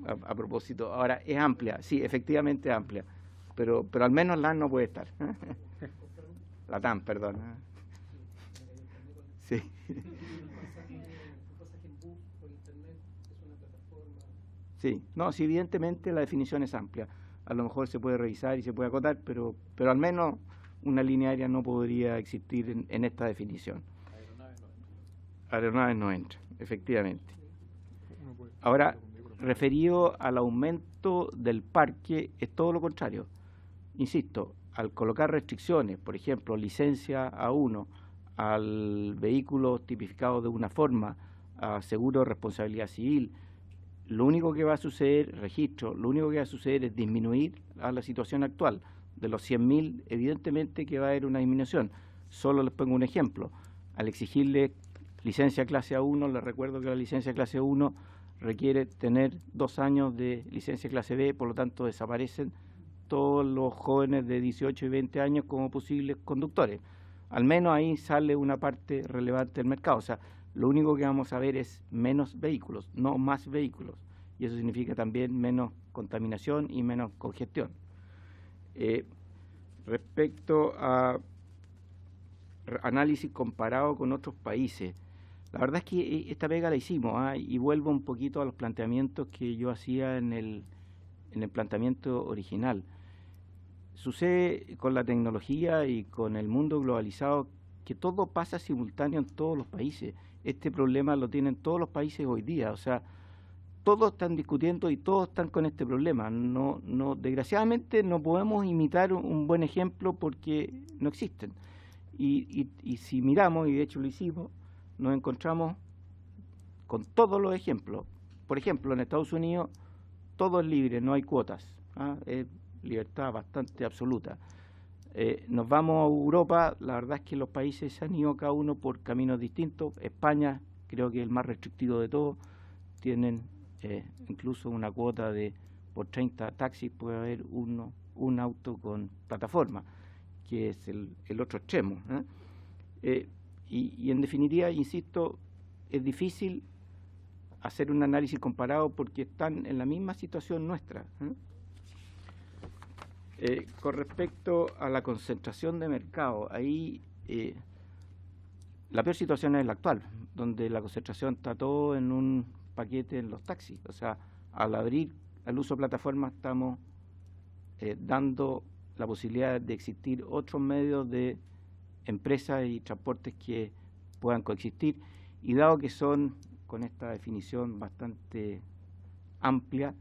a propósito, ahora es amplia, sí, efectivamente amplia, pero al menos LAN no puede estar. La TAM, perdón. Sí. Sí, no, sí, evidentemente la definición es amplia. A lo mejor se puede revisar y se puede acotar, pero al menos una línea aérea no podría existir en esta definición. Aeronaves no entra, efectivamente. Ahora, referido al aumento del parque, es todo lo contrario. Insisto, al colocar restricciones, por ejemplo, licencia A1 al vehículo tipificado de una forma, a seguro de responsabilidad civil, lo único que va a suceder, registro, lo único que va a suceder es disminuir a la situación actual. De los 100.000, evidentemente que va a haber una disminución. Solo les pongo un ejemplo. Al exigirle licencia clase A1, les recuerdo que la licencia clase 1 requiere tener 2 años de licencia clase B, por lo tanto desaparecen todos los jóvenes de 18 y 20 años como posibles conductores. Al menos ahí sale una parte relevante del mercado. O sea, lo único que vamos a ver es menos vehículos, no más vehículos. Y eso significa también menos contaminación y menos congestión. Respecto a análisis comparado con otros países, la verdad es que esta pega la hicimos, y vuelvo un poquito a los planteamientos que yo hacía en el planteamiento original. Sucede con la tecnología y con el mundo globalizado que todo pasa simultáneo en todos los países. Este problema lo tienen todos los países hoy día, o sea, todos están discutiendo y todos están con este problema. Desgraciadamente no podemos imitar un buen ejemplo porque no existen. Y si miramos, y de hecho lo hicimos, nos encontramos con todos los ejemplos. Por ejemplo, en Estados Unidos todo es libre, no hay cuotas, es libertad bastante absoluta. Nos vamos a Europa, la verdad es que los países se han ido cada uno por caminos distintos. España creo que es el más restrictivo de todos, tienen incluso una cuota de por 30 taxis puede haber un auto con plataforma, que es el otro extremo. Y en definitiva, insisto, es difícil hacer un análisis comparado porque están en la misma situación nuestra. Con respecto a la concentración de mercado, ahí la peor situación es la actual, donde la concentración está todo en un paquete en los taxis. O sea, al abrir el uso de plataformas estamos dando la posibilidad de existir otros medios de empresas y transportes que puedan coexistir, y dado que son, con esta definición bastante amplia,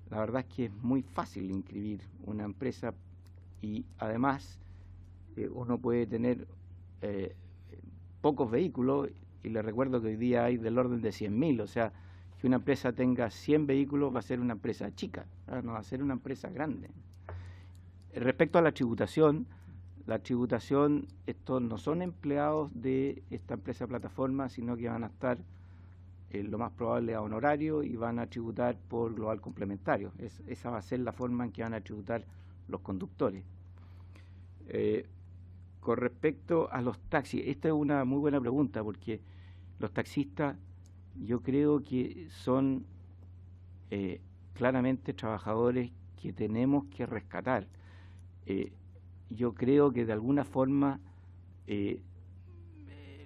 la verdad es que es muy fácil inscribir una empresa y además uno puede tener pocos vehículos, y les recuerdo que hoy día hay del orden de 100.000, o sea, que una empresa tenga 100 vehículos va a ser una empresa chica, no va a ser una empresa grande. Respecto a la tributación, estos no son empleados de esta empresa plataforma, sino que van a estar lo más probable a honorario y van a tributar por global complementario. Esa va a ser la forma en que van a tributar los conductores. Con respecto a los taxis, esta es una muy buena pregunta, porque los taxistas yo creo que son claramente trabajadores que tenemos que rescatar. Yo creo que de alguna forma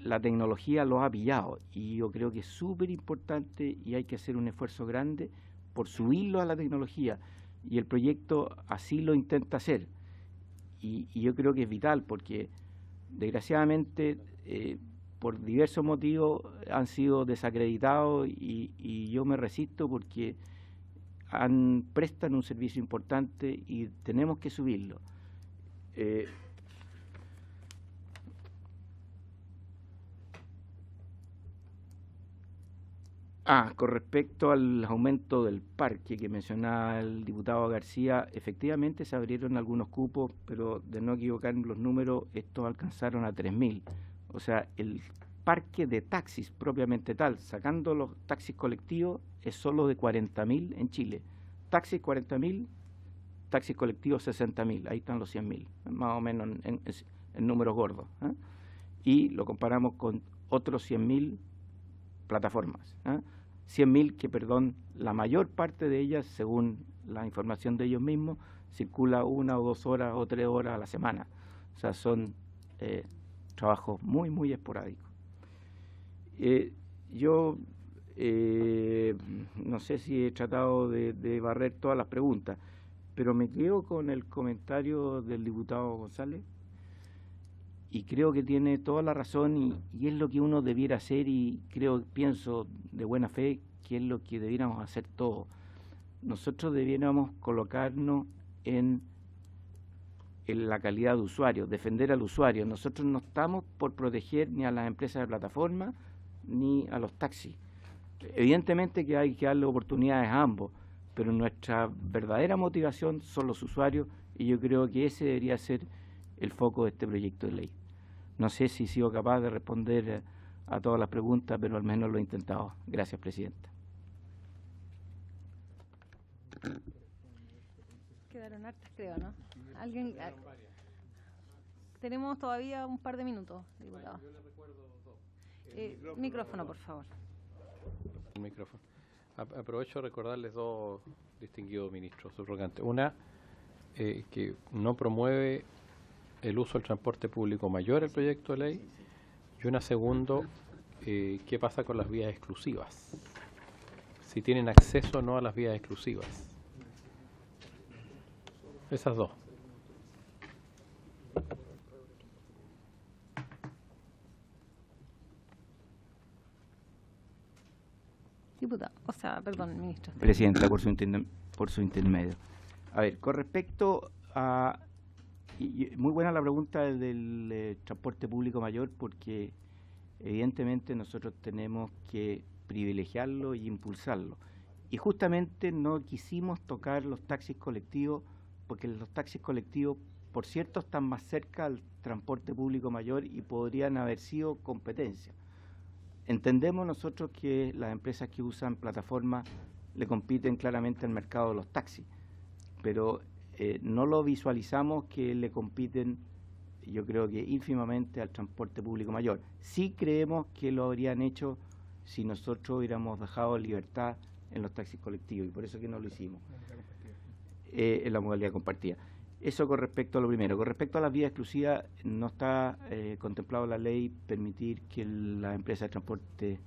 la tecnología los ha pillado, y yo creo que es súper importante y hay que hacer un esfuerzo grande por subirlo a la tecnología, y el proyecto así lo intenta hacer, y yo creo que es vital porque desgraciadamente por diversos motivos han sido desacreditados, y yo me resisto porque prestan un servicio importante y tenemos que subirlo. Con respecto al aumento del parque que mencionaba el diputado García, efectivamente se abrieron algunos cupos, pero de no equivocarme los números, estos alcanzaron a 3.000. O sea, el parque de taxis propiamente tal, sacando los taxis colectivos, es solo de 40.000 en Chile. Taxis 40.000 taxis colectivos 60.000, ahí están los 100.000, más o menos en números gordos, ¿eh? Y lo comparamos con otros 100.000 plataformas, ¿eh? 100.000 que, perdón, la mayor parte de ellas, según la información de ellos mismos, circula 1 o 2 horas o 3 horas a la semana. O sea, son trabajos muy, muy esporádicos. Yo no sé si he tratado de barrer todas las preguntas, pero me quedo con el comentario del diputado González y creo que tiene toda la razón y es lo que uno debiera hacer y pienso de buena fe que es lo que debiéramos hacer todos. Nosotros debiéramos colocarnos en la calidad de usuario, defender al usuario. Nosotros no estamos por proteger ni a las empresas de plataforma ni a los taxis. Evidentemente que hay que darle oportunidades a ambos, pero nuestra verdadera motivación son los usuarios y yo creo que ese debería ser el foco de este proyecto de ley. No sé si he sido capaz de responder a todas las preguntas, pero al menos lo he intentado. Gracias, Presidenta. Quedaron hartas, creo, ¿no? ¿Alguien? Tenemos todavía un par de minutos, diputado. Micrófono, por favor. El micrófono. Aprovecho a recordarles dos distinguidos ministros subrogantes. Una, que no promueve el uso del transporte público mayor el proyecto de ley. Y una segundo, ¿qué pasa con las vías exclusivas? Si tienen acceso o no a las vías exclusivas. Esas dos. Diputado, perdón, ministro. Presidenta, por su intermedio. A ver, con respecto a... muy buena la pregunta del transporte público mayor, porque evidentemente nosotros tenemos que privilegiarlo y impulsarlo. Y justamente no quisimos tocar los taxis colectivos, porque los taxis colectivos, por cierto, están más cerca al transporte público mayor y podrían haber sido competencia. Entendemos nosotros que las empresas que usan plataformas le compiten claramente al mercado de los taxis, pero no lo visualizamos que le compiten, yo creo que ínfimamente, al transporte público mayor. Sí creemos que lo habrían hecho si nosotros hubiéramos dejado libertad en los taxis colectivos, y por eso que no lo hicimos, en la modalidad compartida. Eso con respecto a lo primero. Con respecto a las vías exclusivas, no está contemplado en la ley permitir que las empresas de transporte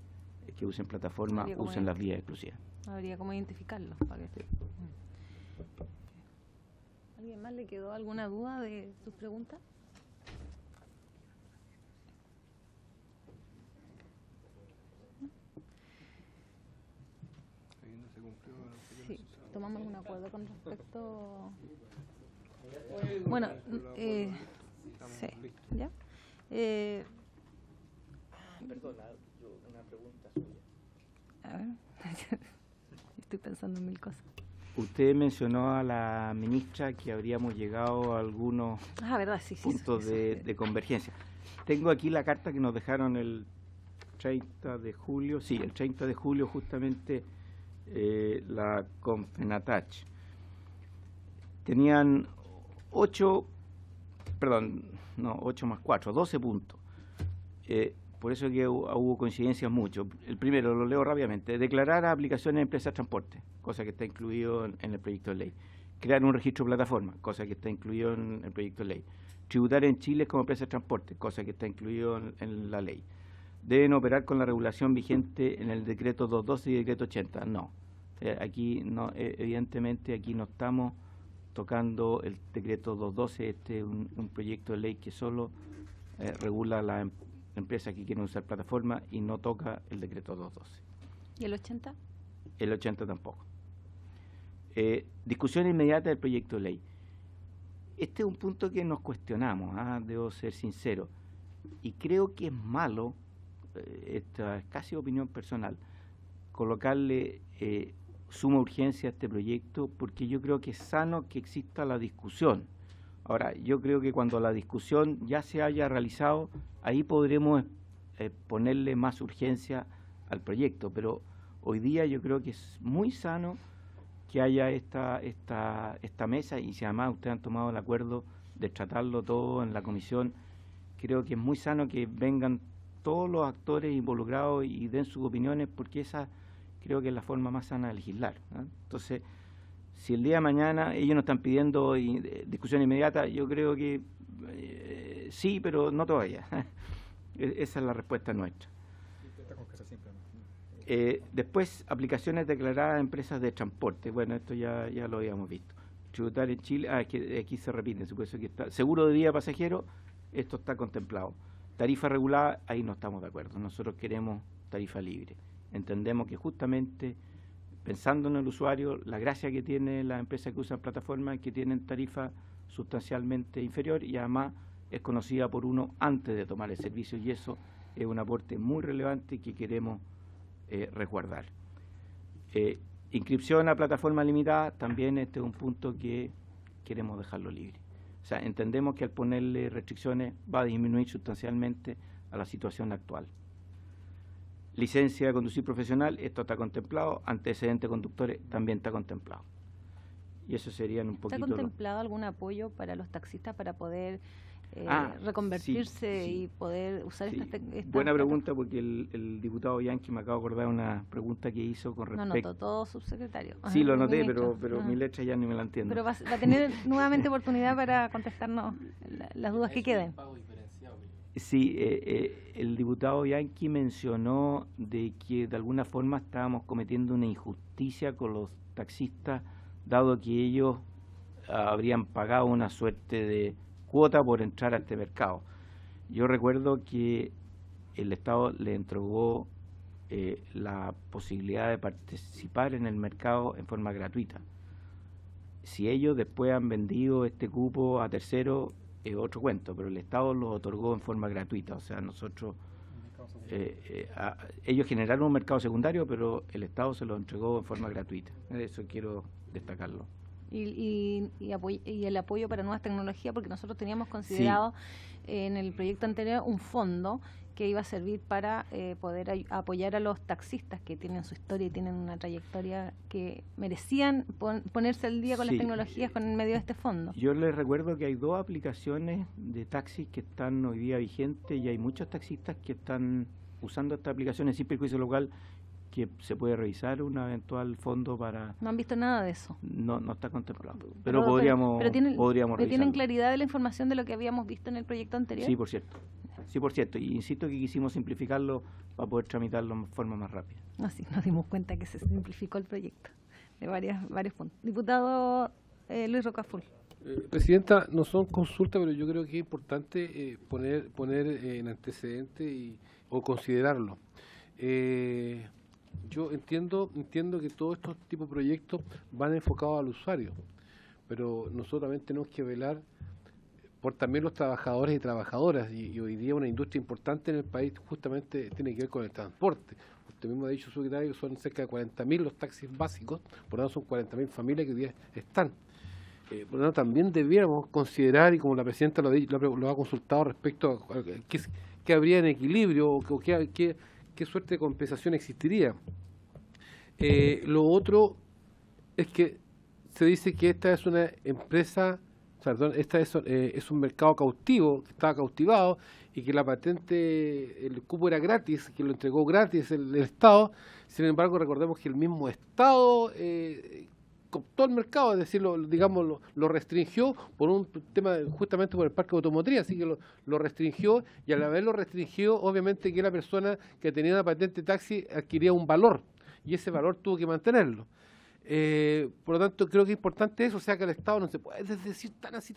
que usen plataforma usen las vías exclusivas. Habría como identificarlo. ¿Alguien más le quedó alguna duda de sus preguntas? Sí, tomamos algún acuerdo con respecto... Bueno, sí, ¿ya? Perdona, una pregunta suya. A ver, estoy pensando en 1000 cosas. Usted mencionó a la ministra que habríamos llegado a algunos puntos de convergencia. Tengo aquí la carta que nos dejaron el 30 de julio, sí, el 30 de julio justamente la Confenatach. Tenían 8 más 4, 12 puntos. Por eso que hubo coincidencias mucho. El primero, lo leo rápidamente: declarar aplicaciones a empresas de transporte, cosa que está incluido en el proyecto de ley. Crear un registro de plataforma, cosa que está incluido en el proyecto de ley. Tributar en Chile como empresa de transporte, cosa que está incluido en la ley. Deben operar con la regulación vigente en el decreto 212 y decreto 80. No. Aquí no, evidentemente aquí no estamos tocando el decreto 212, este es un proyecto de ley que solo regula las empresas que quieren usar plataforma y no toca el decreto 212. ¿Y el 80? El 80 tampoco. Discusión inmediata del proyecto de ley. Este es un punto que nos cuestionamos, debo ser sincero, y creo que es malo, esta es casi opinión personal, colocarle suma urgencia a este proyecto, porque yo creo que es sano que exista la discusión. Ahora, yo creo que cuando la discusión ya se haya realizado, ahí podremos ponerle más urgencia al proyecto, pero hoy día yo creo que es muy sano que haya esta mesa, y si además ustedes han tomado el acuerdo de tratarlo todo en la comisión, creo que es muy sano que vengan todos los actores involucrados y den sus opiniones, porque esa creo que es la forma más sana de legislar, ¿no? Entonces, si el día de mañana ellos nos están pidiendo discusión inmediata, yo creo que sí, pero no todavía. Esa es la respuesta nuestra. Después, aplicaciones declaradas a empresas de transporte. Bueno, esto ya lo habíamos visto. Tributar en Chile, es que aquí se repite, supuesto que está. Seguro de vida pasajero, esto está contemplado. Tarifa regulada, ahí no estamos de acuerdo. Nosotros queremos tarifa libre. Entendemos que justamente, pensando en el usuario, la gracia que tiene las empresas que usan plataformas es que tienen tarifa sustancialmente inferior y además es conocida por uno antes de tomar el servicio, y eso es un aporte muy relevante que queremos resguardar. Inscripción a plataforma limitada, también este es un punto que queremos dejarlo libre. O sea, entendemos que al ponerle restricciones va a disminuir sustancialmente a la situación actual. Licencia de conducir profesional, esto está contemplado. Antecedentes conductores también está contemplado. Y eso serían un poquito... ¿Está contemplado algún apoyo para los taxistas para poder reconvertirse y poder usar estas Buena pregunta, porque el diputado Yanqui me acaba de acordar una pregunta que hizo con respecto... No anotó todo, subsecretario. Sí, lo anoté, pero mi letra ya ni me la entiendo. Pero va a tener nuevamente oportunidad para contestarnos las dudas que queden. Sí, el diputado Yanqui mencionó de que de alguna forma estábamos cometiendo una injusticia con los taxistas, dado que ellos habrían pagado una suerte de cuota por entrar a este mercado. Yo recuerdo que el Estado le entregó la posibilidad de participar en el mercado en forma gratuita. Si ellos después han vendido este cupo a terceros, es otro cuento, pero el Estado lo otorgó en forma gratuita. O sea, nosotros, ellos generaron un mercado secundario, pero el Estado se lo entregó en forma gratuita. Eso quiero destacarlo. Y el apoyo para nuevas tecnologías, porque nosotros teníamos considerado en el proyecto anterior un fondo que iba a servir para poder apoyar a los taxistas que tienen su historia y tienen una trayectoria que merecían ponerse al día con las tecnologías con el medio de este fondo. Yo les recuerdo que hay 2 aplicaciones de taxis que están hoy día vigentes y hay muchos taxistas que están usando estas aplicaciones sin perjuicio local, que se puede revisar un eventual fondo para... No han visto nada de eso. No está contemplado, pero podríamos revisarlo. ¿Tienen claridad de la información de lo que habíamos visto en el proyecto anterior? Sí, por cierto. Y insisto que quisimos simplificarlo para poder tramitarlo de forma más rápida. Sí, nos dimos cuenta que se simplificó el proyecto de varios puntos. Diputado Luis Rocaful. Presidenta, no son consultas, pero yo creo que es importante poner en antecedente o considerarlo. Yo entiendo que todos estos tipos de proyectos van enfocados al usuario, pero nosotros también tenemos que velar por también los trabajadores y trabajadoras, y hoy día una industria importante en el país justamente tiene que ver con el transporte. Usted mismo ha dicho, secretario, que son cerca de 40.000 los taxis básicos, por lo tanto son 40.000 familias que hoy día están. Por lo tanto, también debiéramos considerar, y como la presidenta lo ha consultado respecto a qué habría en equilibrio o qué suerte de compensación existiría. Lo otro es que se dice que esta es una empresa, esta es un mercado cautivo, que estaba cautivado, y que la patente, el cupo era gratis, que lo entregó gratis el Estado. Sin embargo, recordemos que el mismo Estado cooptó el mercado, es decir, lo restringió por un tema, justamente por el parque automotriz, así que lo restringió, y al haberlo restringido, obviamente que la persona que tenía una patente taxi adquiría un valor, y ese valor tuvo que mantenerlo. Por lo tanto, creo que es importante eso, o sea, que el Estado no se puede decir tan así,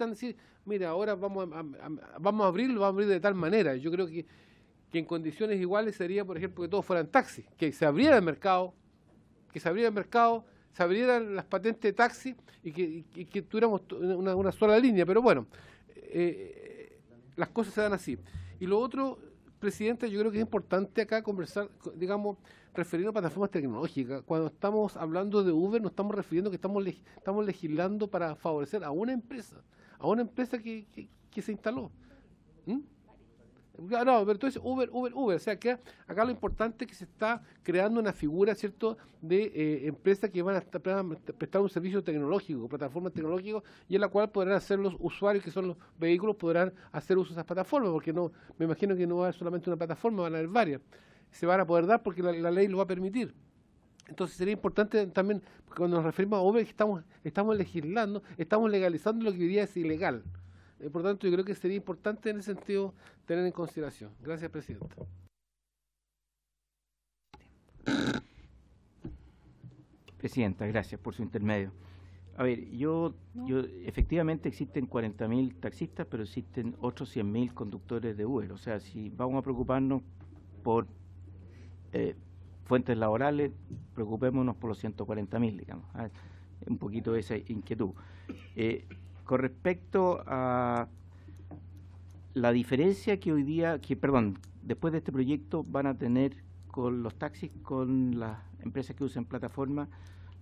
mira, ahora vamos a abrirlo de tal manera. Yo creo que en condiciones iguales sería, por ejemplo, que todos fueran taxis, que se abriera el mercado, se abrieran las patentes de taxi y que tuviéramos una sola línea, pero bueno, las cosas se dan así. Y lo otro, Presidenta, yo creo que es importante acá conversar, digamos, refiriendo a plataformas tecnológicas. Cuando estamos hablando de Uber, nos estamos refiriendo que estamos legislando para favorecer a una empresa que se instaló. No, pero entonces Uber. O sea, que acá lo importante es que se está creando una figura, ¿cierto?, de empresas que van a prestar un servicio tecnológico, plataformas tecnológicas, y en la cual podrán hacer los usuarios, que son los vehículos, podrán hacer uso de esas plataformas, porque no, me imagino que no va a haber solamente una plataforma, van a haber varias. Se van a poder dar porque la ley lo va a permitir. Entonces sería importante también, cuando nos referimos a Uber, estamos legislando, estamos legalizando lo que hoy día es ilegal. Por lo tanto, yo creo que sería importante en ese sentido tener en consideración. Gracias, Presidenta. Presidenta, gracias por su intermedio. A ver, efectivamente existen 40.000 taxistas, pero existen otros 100.000 conductores de Uber. O sea, si vamos a preocuparnos por fuentes laborales, preocupémonos por los 140.000, digamos. Un poquito esa inquietud. Con respecto a la diferencia que hoy día, después de este proyecto van a tener con los taxis, con las empresas que usan plataforma,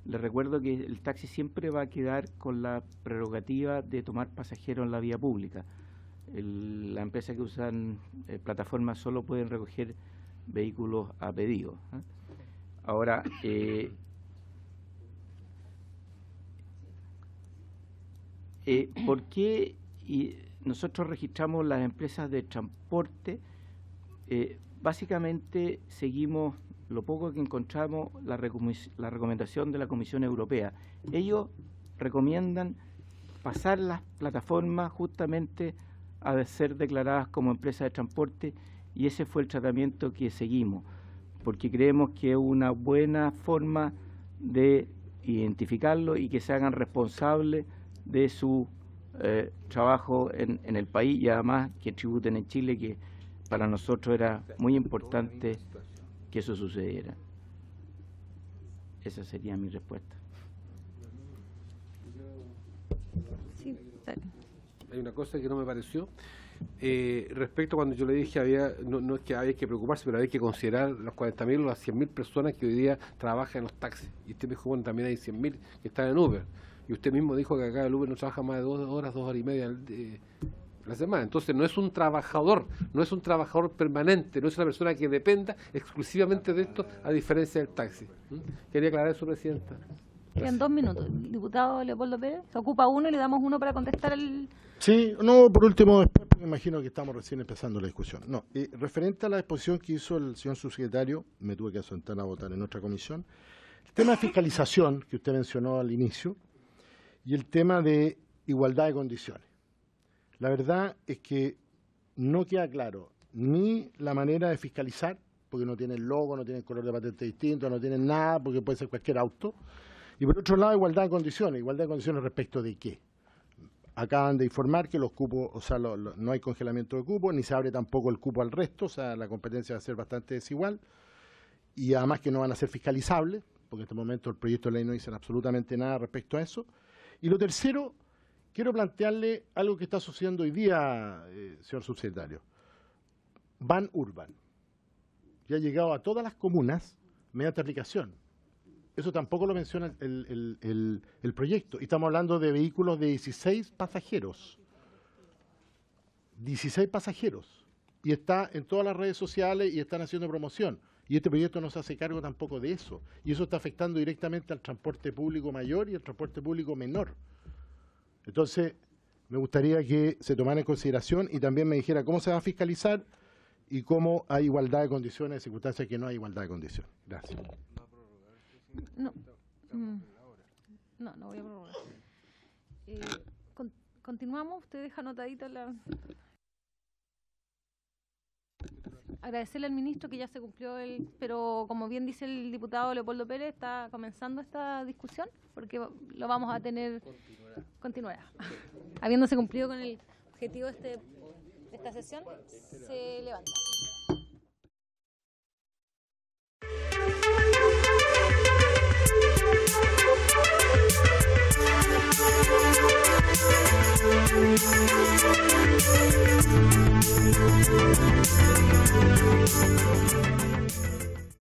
les recuerdo que el taxi siempre va a quedar con la prerrogativa de tomar pasajeros en la vía pública. Las empresas que usan plataformas solo pueden recoger vehículos a pedido. Ahora, ¿por qué nosotros registramos las empresas de transporte? Básicamente seguimos lo poco que encontramos la recomendación de la Comisión Europea. Ellos recomiendan pasar las plataformas justamente a ser declaradas como empresas de transporte, y ese fue el tratamiento que seguimos, porque creemos que es una buena forma de identificarlo y que se hagan responsables de su trabajo en el país, y además que tributen en Chile, que para nosotros era muy importante que eso sucediera. Esa sería mi respuesta. Sí, hay una cosa que no me pareció. Respecto a cuando yo le dije, no es que había que preocuparse, pero había que considerar los 40.000 o las 100.000 personas que hoy día trabajan en los taxis. Y usted me dijo, bueno, también hay 100.000 que están en Uber. Y usted mismo dijo que acá el Uber no trabaja más de 2 horas, 2 horas y media la semana. Entonces no es un trabajador permanente, no es una persona que dependa exclusivamente de esto, a diferencia del taxi. Quería aclarar eso, Presidenta. Quedan 2 minutos. Diputado Leopoldo Pérez, se ocupa uno y le damos uno para contestar al... Sí, no, por último, después, porque imagino que estamos recién empezando la discusión. No, referente a la exposición que hizo el señor subsecretario, me tuve que asentar a votar en nuestra comisión, el tema de fiscalización que usted mencionó al inicio y el tema de igualdad de condiciones. La verdad es que no queda claro ni la manera de fiscalizar, porque no tiene el logo, no tiene el color de patente distinto, no tiene nada, porque puede ser cualquier auto. Y por otro lado, igualdad de condiciones respecto de qué. Acaban de informar que los cupos, o sea, no hay congelamiento de cupos, ni se abre tampoco el cupo al resto, o sea, la competencia va a ser bastante desigual, y además que no van a ser fiscalizables, porque en este momento el proyecto de ley no dice absolutamente nada respecto a eso. Y lo tercero, quiero plantearle algo que está sucediendo hoy día, señor subsecretario. Van Urban. Ya ha llegado a todas las comunas mediante aplicación. Eso tampoco lo menciona el proyecto. Y estamos hablando de vehículos de 16 pasajeros. 16 pasajeros. Y está en todas las redes sociales y están haciendo promoción. Y este proyecto no se hace cargo tampoco de eso. Y eso está afectando directamente al transporte público mayor y al transporte público menor. Entonces, me gustaría que se tomara en consideración y también me dijera cómo se va a fiscalizar y cómo hay igualdad de condiciones, en circunstancias que no hay igualdad de condiciones. Gracias. No, no voy a prorrogar. Continuamos, usted deja anotadita la... Agradecerle al ministro que ya se cumplió pero como bien dice el diputado Leopoldo Pérez, está comenzando esta discusión, porque lo vamos a tener... Continuará. Habiéndose cumplido con el objetivo de esta sesión, se levanta.